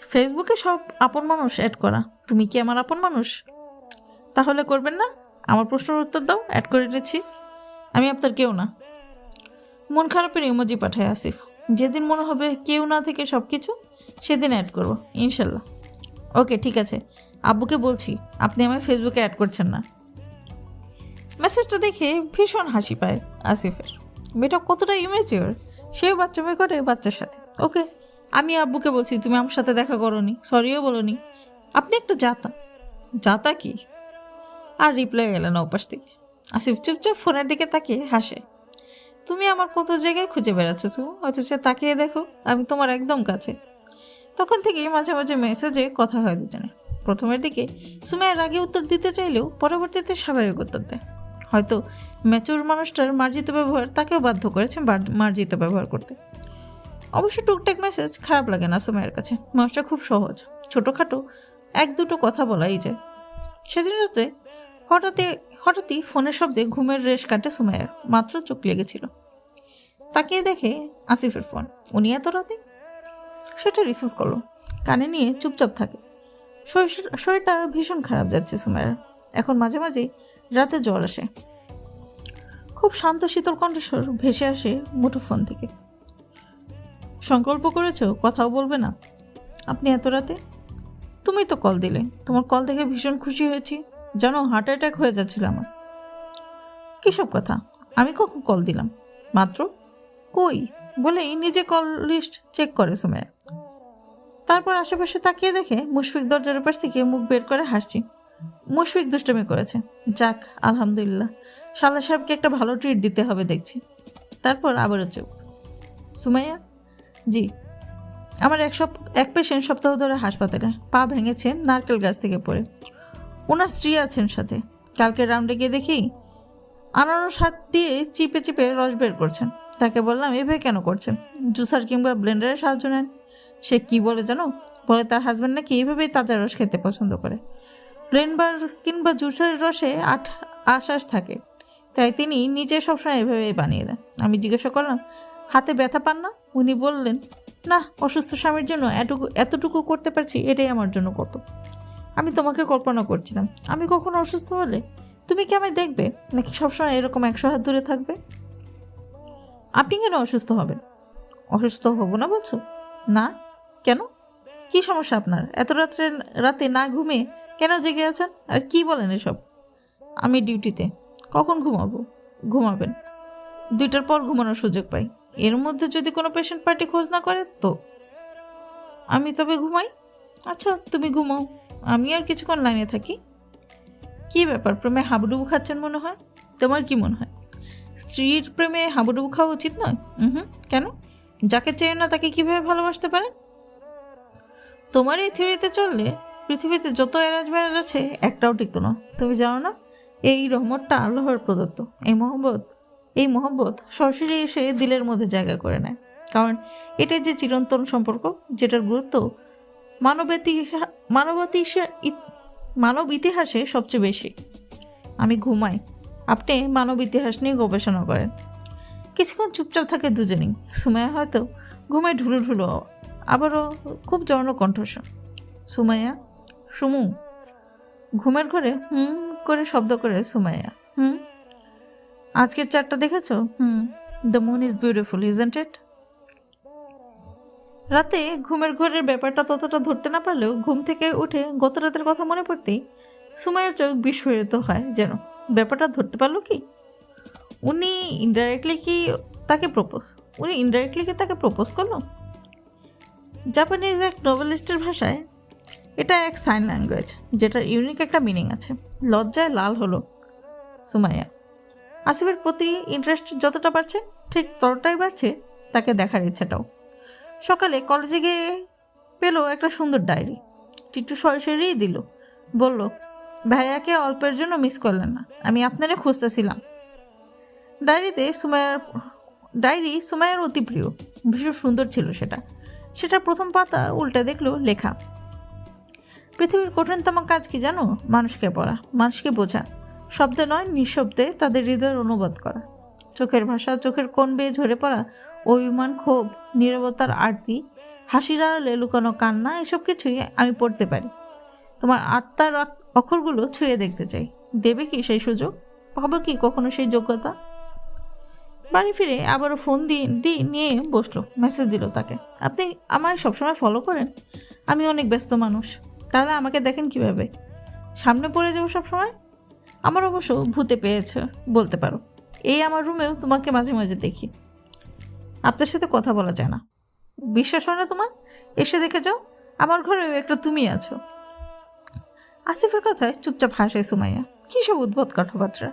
ফেসবুকে সব আপন মানুষ অ্যাড করা, তুমি কি আমার আপন মানুষ? তাহলে করবেন না? আমার প্রশ্নের উত্তর দাও, অ্যাড করে নিচ্ছি। আমি আপনার কেউ না। মন খারাপের ইমোজি পাঠায় আসিফ। যেদিন মনে হবে কেউ না থেকে সব কিছু, সেদিন অ্যাড করবো ইনশাল্লাহ। ওকে ঠিক আছে, আব্বুকে বলছি আপনি আমায় ফেসবুকে অ্যাড করছেন না। মেসেজটা দেখে ভীষণ হাসি পায় আসিফের। মেয়েটা কতটা ইমেচিওর, সেও বাচ্চা মেয়ে করে বাচ্চার সাথে। ওকে, আমি আব্বুকে বলছি তুমি আমার সাথে দেখা করোনি, সরিও বলোনি, আপনি একটা জাতা কি? আর রিপ্লাই এলো না ওপাশ থেকে। আসিফ চুপচাপ ফোনের দিকে তাকিয়ে হাসে। তুমি আমার কত জায়গায় খুঁজে বেড়াচ্ছ, তুমি অথচ তাকিয়ে দেখো আমি তোমার একদম কাছে। তখন থেকেই মাঝে মাঝে মেসেজে কথা হয় দুজনে। প্রথমের দিকে সুমাইয়ার আগে উত্তর দিতে চাইলেও পরবর্তীতে স্বাভাবিক উত্তর দেয়। হয়তো ম্যাচুর মানুষটার মার্জিত ব্যবহার তাকেও বাধ্য করেছে মার্জিত ব্যবহার করতে। অবশ্য টুকটাক মেসেজ খারাপ লাগে না সুমাইয়ার কাছে। মানুষটা খুব সহজ, ছোটোখাটো 1-2 কথা বলাই যায়। সেদিন রাতে হঠাৎই ফোনের শব্দে ঘুমের রেশ কাটে সুমাইয়ার। মাত্র চোখ লেগেছিল, তাকিয়ে দেখে আসিফের ফোন। উনি এত রাতে? সেটা রিসিভ করলো, কানে নিয়ে চুপচাপ থাকে। শরীরটা ভীষণ খারাপ যাচ্ছে সুমাইয়ার। এখন মাঝে মাঝেই রাতে জ্বর আসে। খুব শান্ত শীতল কণ্ঠস্বর ভেসে আসে মুঠোফোন থেকে। সংকল্প করেছো কথাও বলবে না? আপনি এত রাতে? তুমি তো কল দিলে, তোমার কল দেখে ভীষণ খুশি হয়েছি, জানো হার্ট অ্যাটাক হয়ে যাচ্ছিল আমার। কিসব কথা? আমি কখন কল দিলাম? মাত্র। কই? বলেই নিজে কল লিস্ট চেক করে সুমাইয়া। তারপর আশেপাশে তাকিয়ে দেখে মুশফিক দরজার পাশ থেকে মুখ বের করে হাসছি। মুশফিক দুষ্টমি করেছে। যাক আলহামদুলিল্লাহ, শালা সাহেবকে একটা ভালো ট্রিট দিতে হবে দেখছি। তারপর আবারও চুপ। সুমাইয়া, জি। আমার এক পেশেন্ট সপ্তাহ ধরে হাসপাতালে, পা ভেঙেছেন নারকেল গাছ থেকে পড়ে। ওনার স্ত্রী আছেন সাথে। কালকে রাউন্ডে গিয়ে দেখি আনারস হাত দিয়ে চিপে চিপে রস বের করছেন। তাকে বললাম এভাবে কেন করছেন, জুসার কিংবা ব্লেন্ডারের সাহায্য নেন। সে কি বলে জানো? বলে তার হাজব্যান্ড নাকি এইভাবেই তাজা রস খেতে পছন্দ করে। ব্লেন্ডার কিংবা জুসের রসে আশ্বাস থাকে, তাই তিনি নিজে সবসময় এভাবে বানিয়ে দেন। আমি জিজ্ঞাসা করলাম, হাতে ব্যথা পান না? উনি বললেন, না, অসুস্থ স্বামীর জন্য এতটুকু করতে পারছি, এটাই আমার জন্য কত। আমি তোমাকে কল্পনা করছিলাম, আমি কখনো অসুস্থ হলে তুমি কি আমায় দেখবে, নাকি সবসময় এরকম 100 হাত দূরে থাকবে? আপনি কেন অসুস্থ হবেন? অসুস্থ হব না বলছো? না, কেন? কি সমস্যা আপনার? এত রাতে না ঘুমিয়ে কেন জেগে আছেন? আর কি বলেন এসব? আমি ডিউটিতে। কখন ঘুমাবেন? 2টার পর ঘুমানোর সুযোগ পাই। এর মধ্যে যদি কোনো পেশেন্ট পার্টি খোঁজ না করে তো আমি তবে ঘুমাই। আচ্ছা, তুমি ঘুমাও, আমি আর কিছুক্ষণ লাইনে থাকি। কি ব্যাপার, প্রেমে হাবুডুবু খাচ্ছেন মনে হয়? তোমার কি মনে হয় স্ত্রীর প্রেমে হাবুডুবু খাওয়া উচিত নয়? কেন? যাকে চেয়ে না তাকে কিভাবে ভালোবাসতে পারেন? তোমার এই থিওরিতে চললে পৃথিবীতে যত এরাজ বেরাজ আছে একটাও টিকতো না। তুমি জানো না, এই রহমতটা আল্লাহর প্রদত্ত। এই মহব্বত সরাসরি এসে দিলের মধ্যে জায়গা করে নেয়, কারণ এটাই যে চিরন্তন সম্পর্ক, যেটার গুরুত্ব মানব ইতিহাসে সবচেয়ে বেশি। আমি ঘুমাই, আপনি মানব ইতিহাস নিয়ে গবেষণা করেন। কিছুক্ষণ চুপচাপ থাকে দুজনেই। সুমাইয়া হয়তো ঘুমায় ঢুলু ঢুলু, আবারও খুব জর্ণ কণ্ঠস্বর। সুমাইয়া, সুমু। ঘুমের ঘরে করে শব্দ করে সুমাইয়া। আজকের চাঁদটা দেখেছো? The moon is beautiful, isn't it? রাতে ঘুমের ঘরের ব্যাপারটা ততটা ধরতে না পারলেও ঘুম থেকে উঠে গত রাতের কথা মনে পড়তেই সুমাইয়ার চোখ বিস্ফোরিত হয়। যেন ব্যাপারটা ধরতে পারলো কি? উনি ইনডাইরেক্টলি কি তাকে প্রপোজ করলো? জাপানিজ এক নোবেলিস্টের ভাষায় এটা এক সাইন ল্যাঙ্গুয়েজ, যেটার ইউনিক একটা মিনিং আছে। লজ্জায় লাল হলো সুমাইয়া। আসিফের প্রতি ইন্টারেস্ট যতটা বাড়ছে, ঠিক ততটাই বাড়ছে তাকে দেখার ইচ্ছাটাও। সকালে কলেজে গিয়ে পেল একটা সুন্দর ডায়েরি। টিট্টু সরাসরিই দিল, বলল, ভাইয়াকে অল্পের জন্য মিস করলেন না, আমি আপনারে খুঁজতেছিলাম। ডায়েরি সুমাইয়ার অতি প্রিয়, ভীষণ সুন্দর ছিল সেটা প্রথম পাতা উল্টে দেখলো লেখা, পৃথিবীর কঠিনতম কাজ কি জানো? মানুষকে পড়া, মানুষকে বোঝা, শব্দে নয় নিঃশব্দে তাদের হৃদয়ের অনুবাদ করা। চোখের ভাষা, চোখের কোণ বেয়ে ঝরে পড়া অভিমান, ক্ষোভ, নীরবতার আরতি, হাসির আড়ালে লুকানো কান্না, এসব কিছুই আমি পড়তে পারি। তোমার আত্মার অক্ষরগুলো ছুঁয়ে দেখতে চাই। দেবে কি সেই সুযোগ? পাবো কি কখনো সেই যোগ্যতা? বাড়ি ফিরে আবারও ফোন নিয়ে বসলো। মেসেজ দিল তাকে, আপনি আমায় সবসময় ফলো করেন? আমি অনেক ব্যস্ত মানুষ। তাহলে আমাকে দেখেন কিভাবে? সামনে পড়ে যাবো সবসময়? আমার অবশ্য ভূতে পেয়েছে বলতে পারো। এই আমার রুমেও তোমাকে মাঝে মাঝে দেখি। আপনার সাথে কথা বলা যায় না। বিশ্বাস হয় না তোমার? এসে দেখে যাও, আমার ঘরেও একটা তুমি আছো। আসিফের কথায় চুপচাপ হাসে সুমাইয়া। কী সব উদ্ভট কথাবার্তা!